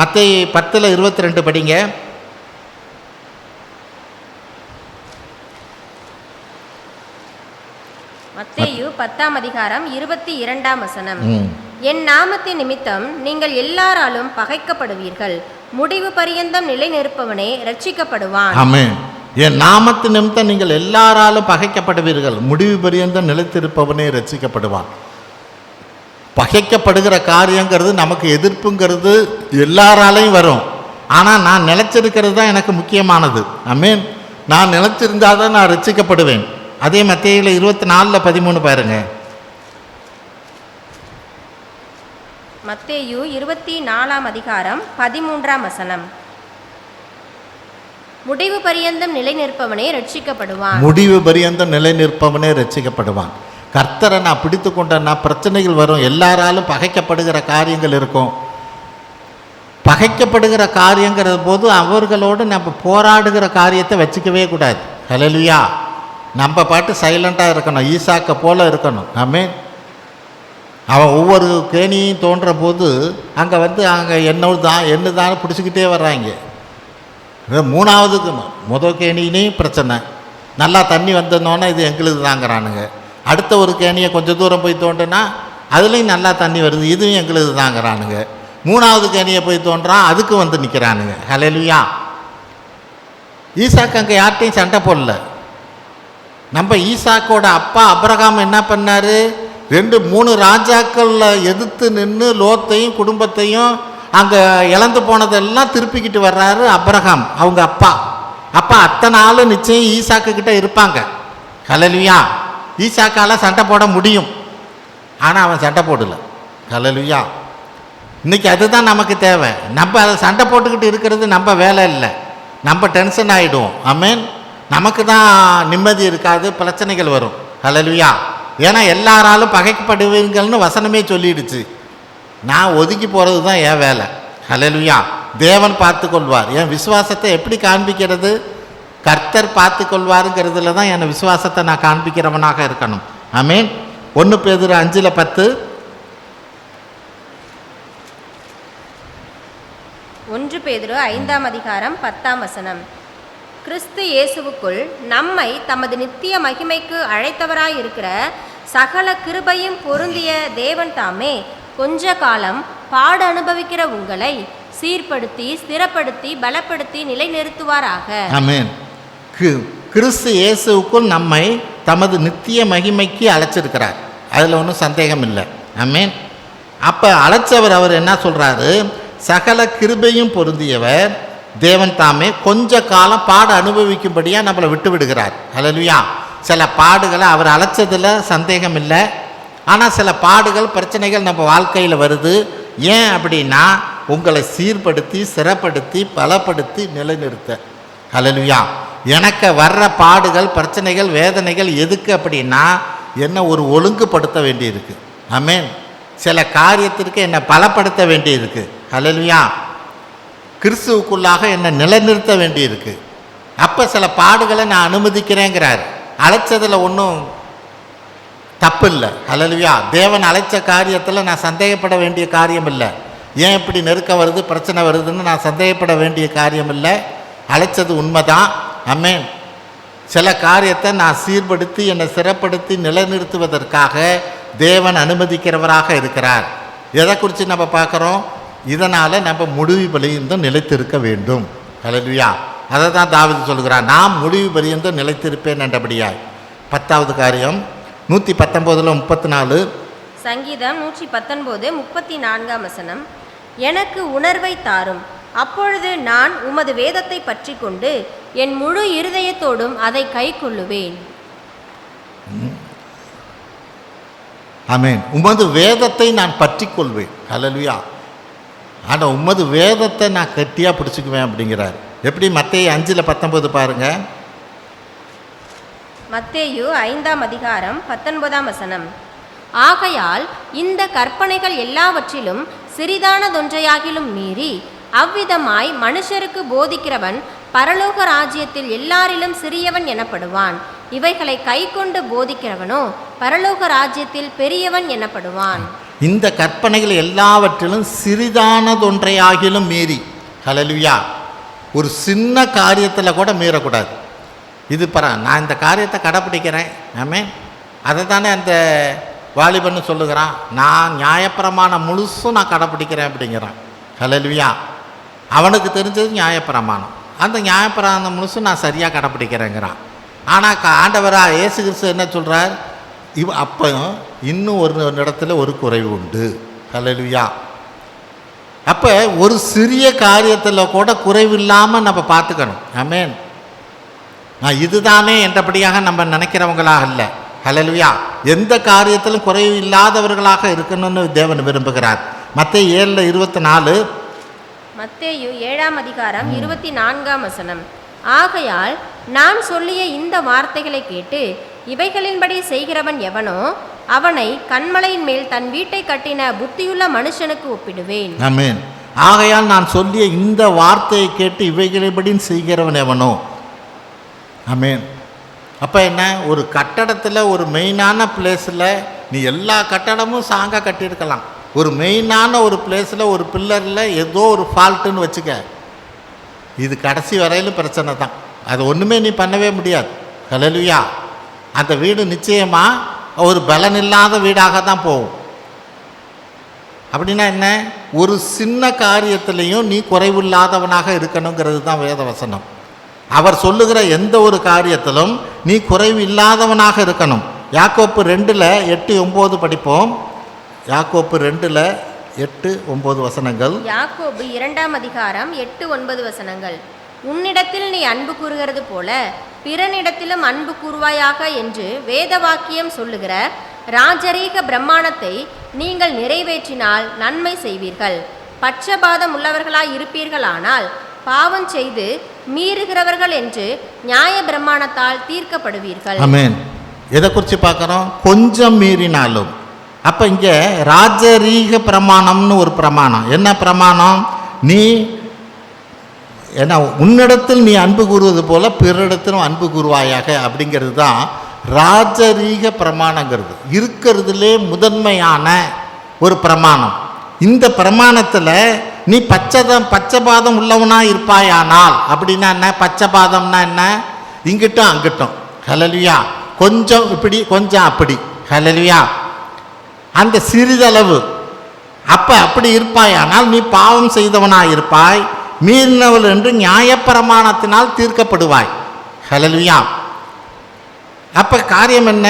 மத்தேயு 10:22 படிங்க. மத்தேயு 10:22 என் நாமத்தின் நிமித்தம் நீங்கள் எல்லாராலும் பகைக்கப்படுவீர்கள், முடிவு பரியந்தம் நிலை நிற்பவனே ரட்சிக்கப்படுவான். ஆமென். என் நாமத்து நிமித்தம் நீங்கள் எல்லாராலும் பகைக்கப்படுவீர்கள், முடிவு பரியந்தம் நிலைத்திருப்பவனே ரட்சிக்கப்படுவான். பகைக்கப்படுகிற காரியங்கிறது நமக்கு எதிர்ப்புங்கிறது எல்லாராலையும் வரும். ஆனால் நான் நிலைச்சிருக்கிறது தான் எனக்கு முக்கியமானது. ஆமென். நான் நிலைச்சிருந்தால் தான் நான் ரட்சிக்கப்படுவேன். அதே மத்தேயு 24:13 பாருங்க. மத்தேயு 24:13 முடிவு பரியந்தம் நிலை நிற்பவனே ரட்சிக்கப்படுவான். முடிவு பரியந்தம் நிலை நிற்பவனே ரட்சிக்கப்படுவான். கர்த்தரை நான் பிடித்து கொண்டேன்னா பிரச்சனைகள் வரும், எல்லாராலும் பகைக்கப்படுகிற காரியங்கள் இருக்கும். பகைக்கப்படுகிற காரியங்கிற போது அவர்களோடு நம்ம போராடுகிற காரியத்தை வச்சுக்கவே கூடாது. ஹல்லேலூயா. நம்ம பாட்டு சைலண்ட்டாக இருக்கணும், ஈசாக்கை போல இருக்கணும். ஆமென். அவன் ஒவ்வொரு கேணியும் தோன்ற போது அங்கே என்ன தான் பிடிச்சிக்கிட்டே வர்றாங்க. 3வது முதல் கேணியினையும் பிரச்சனை, நல்லா தண்ணி வந்தோன்னே இது எங்களுக்கு தாங்கிறானுங்க. அடுத்த ஒரு கேணியை கொஞ்சம் தூரம் போய் தோண்டுனா அதுலேயும் நல்லா தண்ணி வருது, இதுவும் எங்களுக்கு தாங்கிறானுங்க. 3வது கேணியை போய் தோன்றான், அதுக்கு வந்து நிற்கிறானுங்க. ஹல்லேலூயா. ஈசாக்கு அங்கே யார்கிட்டையும் சண்டை போடல. நம்ம ஈசாக்கோட அப்பா அப்ரகாம் என்ன பண்ணார்? 2-3 ராஜாக்களில் எதிர்த்து நின்று லோத்தையும் குடும்பத்தையும் அங்கே இழந்து போனதெல்லாம் திருப்பிக்கிட்டு வர்றாரு அப்ரகாம், அவங்க அப்பா. அப்பா அத்தனை ஆள் நிச்சயம் ஈசாக்கு கிட்ட இருப்பாங்க. ஹல்லேலூயா. ஈசாக்கால் சண்டை போட முடியும், ஆனால் அவன் சண்டை போடலை. ஹல்லேலூயா. இன்றைக்கி அதுதான் நமக்கு தேவை. நம்ம அதை சண்டை போட்டுக்கிட்டு இருக்கிறது நம்ம வேலை இல்லை, நம்ம டென்ஷன் ஆகிடுவோம். ஆமென். நமக்கு தான் நிம்மதி இருக்காது, பிரச்சனைகள் வரும். ஹல்லேலூயா. ஏன்னா எல்லாராலும் பகைக்கப்படுவீங்கள்னு வசனமே சொல்லிடுச்சு. நான் ஒதுக்கி போகிறது தான் என் வேலை. ஹல்லேலூயா. தேவன் பார்த்து கொள்வார். என் விசுவாசத்தை எப்படி காண்பிக்கிறது? கர்த்தர் பார்த்து கொள்வாருங்கிறதுல தான் என் விசுவாசத்தை நான் காண்பிக்கிறவனாக இருக்கணும். ஆமென். 1 பேதுரு 5:10 1 பேதுரு 5:10 கிறிஸ்து இயேசுவுக்குள் நம்மை தமது நித்திய மகிமைக்கு அழைத்தவராயிருக்கிற சகல கிருபையும் பொருந்திய தேவன் தாமே கொஞ்ச காலம் பாட அனுபவிக்கிற உங்களை சீர்படுத்தி ஸ்திரப்படுத்தி பலப்படுத்தி நிலைநிறுத்துவாராக. ஆமென். கிறிஸ்து இயேசுவுக்குள் நம்மை தமது நித்திய மகிமைக்கு அழைச்சிருக்கிறார், அதில் ஒன்றும் சந்தேகம் இல்லை. ஆமென். அப்போ அழைச்சவர் அவர் என்ன சொல்கிறாரு? சகல கிருபையும் பொருந்தியவர் தேவன் தாமே கொஞ்ச காலம் பாட அனுபவிக்கும்படியாக நம்மளை விட்டு விடுகிறார். ஹல்லேலூயா. சில பாடுகளை அவர் அழைச்சதில் சந்தேகம் இல்லை, ஆனால் சில பாடுகள் பிரச்சனைகள் நம்ம வாழ்க்கையில் வருது. ஏன் அப்படின்னா உங்களை சீர்படுத்தி சிறப்படுத்தி பலப்படுத்தி நிலைநிறுத்த. ஹல்லேலூயா. எனக்கு வர்ற பாடுகள் பிரச்சனைகள் வேதனைகள் எதுக்கு அப்படின்னா என்னை ஒரு ஒழுங்குபடுத்த வேண்டியிருக்கு. ஆமென். சில காரியத்திற்கு என்னை பலப்படுத்த வேண்டியிருக்கு. ஹல்லேலூயா. கிறிஸ்துவுக்குள்ளாக என்னை நிலைநிறுத்த வேண்டியிருக்கு. அப்போ சில பாடுகளை நான் அனுமதிக்கிறேங்கிறார். அழைச்சதில் ஒன்றும் தப்பு இல்லை. ஹல்லேலூயா. தேவன் அழைச்ச காரியத்தில் நான் சந்தேகப்பட வேண்டிய காரியம் இல்லை. ஏன் இப்படி நெருக்க வருது பிரச்சனை வருதுன்னு நான் சந்தேகப்பட வேண்டிய காரியம் இல்லை. அழைச்சது உண்மைதான். ஆமென். சில காரியத்தை நான் சீர்படுத்தி என்னை சிறப்படுத்தி நிலைநிறுத்துவதற்காக தேவன் அனுமதிக்கிறவராக இருக்கிறார். எதை குறித்து நம்ம பார்க்குறோம்? இதனால் நம்ம முடிவு பரியந்தம் நிலைத்திருக்க வேண்டும். ஹல்லேலூயா. அதை தான் தாவீது சொல்கிறார், நான் முடிவு பரியந்தம் நிலைத்திருப்பேன் என்றபடியாய். 10வது காரியம் 119:34. சங்கீதம் 119:34. எனக்கு உணர்வை தாரும், அப்பொழுது நான் உமது வேதத்தை பற்றி கொண்டு என் முழு இருதயத்தோடும் அதை கை கொள்ளுவேன். ஆமென். உமது வேதத்தை நான் பற்றி கொள்வேன். ஹல்லேலூயா. ஆனால் உமது வேதத்தை நான் கட்டியாக பிடிச்சிக்குவேன் அப்படிங்கிறார். எப்படி? மத்தேயு 5:19 பாருங்க. மத்தேயு 5:19. ஆகையால் இந்த கற்பனைகள் எல்லாவற்றிலும் சிறிதானதொன்றையாகிலும் மீறி அவ்விதமாய் மனுஷருக்கு போதிக்கிறவன் பரலோக ராஜ்யத்தில் எல்லாரிலும் சிறியவன் எனப்படுவான். இவைகளை கை கொண்டு போதிக்கிறவனோ பரலோக ராஜ்யத்தில் பெரியவன் எனப்படுவான். இந்த கற்பனைகள் எல்லாவற்றிலும் சிறிதானதொன்றையாகிலும் மீறி. ஹல்லேலூயா. ஒரு சின்ன காரியத்தில் கூட மீறக்கூடாது. இது நான் இந்த காரியத்தை கடைப்பிடிக்கிறேன். ஆமென். அதை தானே அந்த வாலிபன்னு சொல்லுகிறான், நான் நியாயப்பிரமாணம் முழுசும் நான் கடைப்பிடிக்கிறேன் அப்படிங்கிறான். ஹல்லேலூயா. அவனுக்கு தெரிஞ்சது நியாயப்பிரமாணம். அந்த நியாயப்பிரமாணம் முழுசும் நான் சரியாக கடைப்பிடிக்கிறேங்கிறான். ஆனால் ஆண்டவராக இயேசு கிறிஸ்து என்ன சொல்கிறார்? அப்போ இன்னும் ஒரு இடத்துல ஒரு குறைவு உண்டு. ஹல்லேலூயா. அப்போ ஒரு சிறிய காரியத்தில் கூட குறைவில்லாமல் நம்ம பார்த்துக்கணும். ஆமென். நான் இதுதானே என்றபடியாக நம்ம நினைக்கிறவங்களாக இல்லை. ஹல்லேலூயா. எந்த காரியத்திலும் குறைவு இல்லாதவர்களாக இருக்கணும்னு தேவன் விரும்புகிறார். மத்தேயு 7:24. மத்தேயு 7:24. ஆகையால் நான் சொல்லிய இந்த வார்த்தைகளை கேட்டு இவைகளின்படி செய்கிறவன் எவனோ அவனை கன்மலையின் மேல் தன் வீட்டை கட்டின புத்தியுள்ள மனுஷனுக்கு ஒப்பிடுவேன். ஆமென். ஆகையால் நான் சொல்லிய இந்த வார்த்தையை கேட்டு இவைகளின்படி செய்கிறவன் எவனோ. ஆமென். அப்போ என்ன? ஒரு கட்டடத்தில் ஒரு மெயினான பிளேஸில் நீ எல்லா கட்டடமும் சாங்காக கட்டியிருக்கலாம். ஒரு மெயினான ஒரு பிளேஸில் ஒரு பில்லரில் ஏதோ ஒரு ஃபால்ட்டுன்னு வச்சுக்க, இது கடைசி வரையிலும் பிரச்சனை தான். அது ஒன்றுமே நீ பண்ணவே முடியாது. ஹல்லேலூயா. அந்த வீடு நிச்சயமாக ஒரு பலனில்லாத வீடாக தான் போகும். அப்படின்னா என்ன? ஒரு சின்ன காரியத்திலையும் நீ குறைவில்லாதவனாக இருக்கணுங்கிறது தான் வேத வசனம். அவர் சொல்லுகிற எந்த ஒரு காரியத்திலும் நீ குறைவு இல்லாதவனாக இருக்கணும். யாக்கோப்பு 2:8-9 படிப்போம். யாக்கோப்பு 2:8-9. யாக்கோபு 2:8-9. உன்னிடத்தில் நீ அன்பு கூறுகிறது போல பிறனிடத்திலும் அன்பு கூறுவாயாக என்று வேத வாக்கியம் சொல்லுகிற ராஜரீக பிரமாணத்தை நீங்கள் நிறைவேற்றினால் நன்மை செய்வீர்கள். பட்சபாதம் உள்ளவர்களாய் இருப்பீர்களானால் பாவம் செய்து மீறுகிறவர்கள் என்று நியாய பிரமாணத்தால் தீர்க்கப்படுவீர்கள். ஆமென். எதை குறித்து பார்க்குறோம்? கொஞ்சம் மீறினாலும். அப்போ இங்கே ராஜரீக பிரமாணம்னு ஒரு பிரமாணம். என்ன பிரமாணம்? நீ ஏன்னா உன்னிடத்தில் நீ அன்பு கூறுவது போல பிறரிடத்திலும் அன்பு கூறுவாயாக அப்படிங்கிறது தான் ராஜரீக பிரமாணங்கிறது. இருக்கிறதுலே முதன்மையான ஒரு பிரமாணம். இந்த பிரமாணத்தில் நீ பச்சபாதம் உள்ளவனாக இருப்பாயானால், அப்படின்னா என்ன? பச்சபாதம்னா என்ன? இங்கிட்டும் அங்கிட்டும். ஹல்லேலூயா. கொஞ்சம் இப்படி கொஞ்சம் அப்படி. ஹல்லேலூயா. அந்த சிறிதளவு அப்படி இருப்பாயானால் நீ பாவம் செய்தவனாக இருப்பாய், மீறினவள் என்று நியாயப்பிரமாணத்தினால் தீர்க்கப்படுவாய். ஹல்லேலூயா. அப்போ காரியம் என்ன?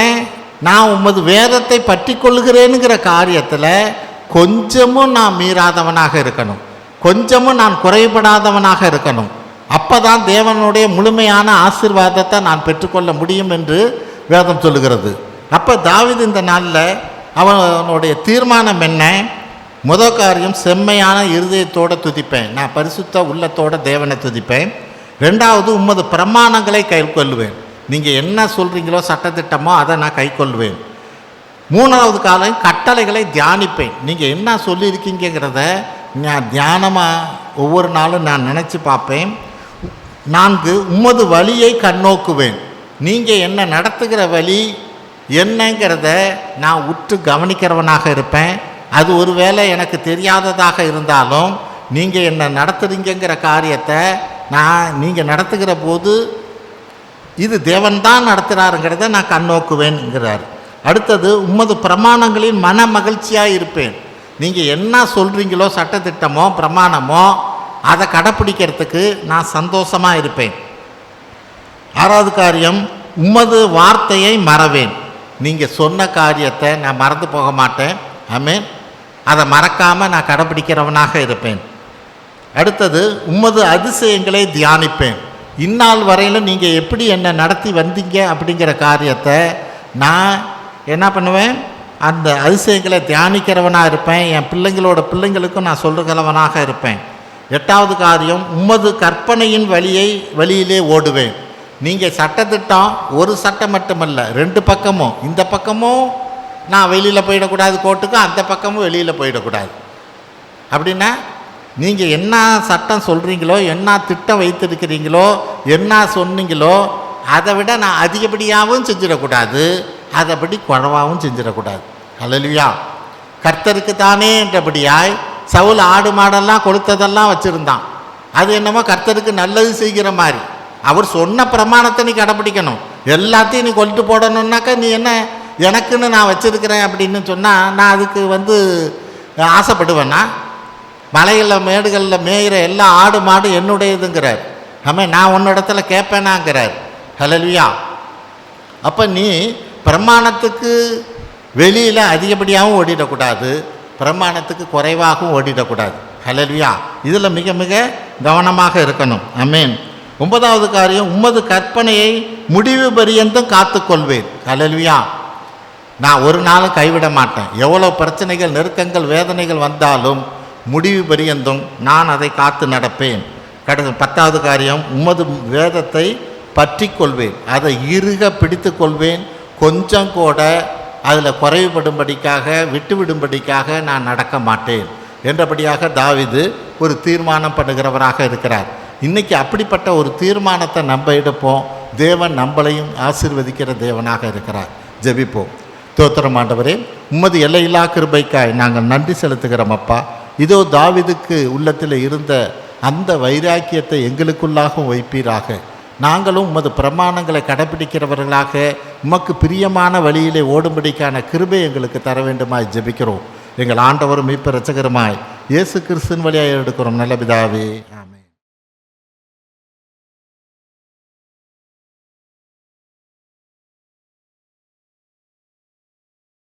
நான் உமது வேதத்தை பற்றி கொள்ளுகிறேனுங்கிற காரியத்தில் கொஞ்சமும் நான் மீறாதவனாக இருக்கணும், கொஞ்சமும் நான் குறைபடாதவனாக இருக்கணும். அப்போ தான் தேவனுடைய முழுமையான ஆசீர்வாதத்தை நான் பெற்றுக்கொள்ள முடியும் என்று வேதம் சொல்லுகிறது. அப்போ தாவீது இந்த நாளில் அவனுடைய தீர்மானம் என்ன? முதல் காரியம், செம்மையான இருதயத்தோடு துதிப்பேன், நான் பரிசுத்த உள்ளத்தோட தேவனை துதிப்பேன். ரெண்டாவது, உமது பிரமாணங்களை கை கொள்ளுவேன், நீங்கள் என்ன சொல்கிறீங்களோ சட்டத்திட்டமோ அதை நான் கை கொள்வேன். மூணாவது காலம், கட்டளைகளை தியானிப்பேன், நீங்கள் என்ன சொல்லியிருக்கீங்கிறத நான் தியானமாக ஒவ்வொரு நாளும் நான் நினச்சி பார்ப்பேன். 4, உமது வழியை கண்ணோக்குவேன், நீங்கள் என்ன நடத்துகிற வழி என்னங்கிறத நான் உற்று கவனிக்கிறவனாக இருப்பேன். அது ஒருவேளை எனக்கு தெரியாததாக இருந்தாலும் நீங்கள் என்ன நடத்துறீங்கிற காரியத்தை நீங்கள் நடத்துகிற போது இது தேவன் தான் நடத்துகிறாருங்கிறத நான் கண்ணோக்குவேன்ங்கிறார். அடுத்தது உமது பிரமாணங்களின் மன மகிழ்ச்சியாக இருப்பேன். நீங்கள் என்ன சொல்கிறீங்களோ சட்டத்திட்டமோ பிரமாணமோ அதை கடைப்பிடிக்கிறதுக்கு நான் சந்தோஷமாக இருப்பேன். 6வது காரியம், உமது வார்த்தையை மறவேன். நீங்கள் சொன்ன காரியத்தை நான் மறந்து போக மாட்டேன். ஆமென். அதை மறக்காமல் நான் கடைப்பிடிக்கிறவனாக இருப்பேன். அடுத்தது, உமது அதிசயங்களை தியானிப்பேன். இந்நாள் வரையிலும் நீங்கள் எப்படி என்னை நடத்தி வந்தீங்க அப்படிங்கிற காரியத்தை நான் என்ன பண்ணுவேன், அந்த அதிசயங்களை தியானிக்கிறவனாக இருப்பேன். என் பிள்ளைங்களுக்கும் நான் சொல்லுகிறவனாக இருப்பேன். 8வது காரியம், உமது கற்பனையின் வழியிலே ஓடுவேன். நீங்கள் சட்டத்திட்டம் ஒரு சட்டம் மட்டுமல்ல, 2 பக்கமும், இந்த பக்கமும் நான் வெளியில் போயிடக்கூடாது கோர்ட்டுக்கு, அந்த பக்கமும் வெளியில் போயிடக்கூடாது. அப்படின்னா நீங்கள் என்ன சட்டம் சொல்கிறீங்களோ, என்ன திட்டம் வைத்திருக்கிறீங்களோ, என்ன சொன்னீங்களோ அதை விட நான் அதிகப்படியாகவும் செஞ்சிடக்கூடாது, அதைப்படி குறைவாகவும் செஞ்சிடக்கூடாது. அல்லேலூயா. கர்த்தருக்கு தானே என்றபடியாய் சவுல் ஆடு மாடெல்லாம் கொளுத்ததெல்லாம் வச்சுருந்தான். அது என்னமோ கர்த்தருக்கு நல்லது செய்கிற மாதிரி. அவர் சொன்ன பிரமாணத்தை நீ கடைப்பிடிக்கணும். எல்லாத்தையும் நீ கொல்லிட்டு போடணுன்னாக்கா நீ என்ன எனக்குன்னு நான் வச்சுருக்கிறேன் அப்படின்னு சொன்னால் நான் அதுக்கு ஆசைப்படுவேன்னா? மலைகளில் மேடுகளில் மேயிற எல்லா ஆடு மாடு என்னுடையதுங்கிறார். நான் உன்னிடத்துல கேட்பேனாங்கிறார். ஹல்லேலூயா. அப்போ நீ பிரமாணத்துக்கு வெளியில் அதிகப்படியாகவும் ஓடிடக்கூடாது, பிரமாணத்துக்கு குறைவாகவும் ஓடிடக்கூடாது. ஹல்லேலூயா. இதில் மிக மிக கவனமாக இருக்கணும். ஆமென். 9வது காரியம், உமது கற்பனையை முடிவு பரியந்தம் காத்துக்கொள்வேன். ஹல்லேலூயா. நான் ஒரு நாளும் கைவிட மாட்டேன். எவ்வளோ பிரச்சனைகள், நெருக்கங்கள், வேதனைகள் வந்தாலும் முடிவு பரியந்தும் நான் அதை காத்து நடப்பேன். 10வது காரியம், உமது வேதத்தை பற்றி கொள்வேன், அதை இறுக பிடித்து கொள்வேன். கொஞ்சம் கூட அதில் குறைவுபடும்படிக்காக விட்டுவிடும்படிக்காக நான் நடக்க மாட்டேன் என்றபடியாக தாவீது ஒரு தீர்மானம் பண்ணுகிறவராக இருக்கிறார். இன்றைக்கி அப்படிப்பட்ட ஒரு தீர்மானத்தை நம்ம எடுப்போம். தேவன் நம்மளையும் ஆசீர்வதிக்கிற தேவனாக இருக்கிறார். ஜெபிப்போம். ஸ்தோத்திரம் ஆண்டவரே, உமது எல்லையில்லா கிருபைக்காய் நாங்கள் நன்றி செலுத்துகிறோம் அப்பா. இதோ தாவீதுக்கு உள்ளத்தில் இருந்த அந்த வைராக்கியத்தை எங்களுக்குள்ளாகவும் வைப்பீராக. நாங்களும் உமது பிரமாணங்களை கடைப்பிடிக்கிறவர்களாக உமக்கு பிரியமான வழியிலே ஓடும்படிக்கான கிருபை எங்களுக்கு தர வேண்டுமாய் ஜெபிக்கிறோம். எங்கள் ஆண்டவரும் மீட்பர் இரட்சகருமாய் இயேசு கிறிஸ்துவின் வழியாக எடுக்கிறோம் நல்ல பிதாவே.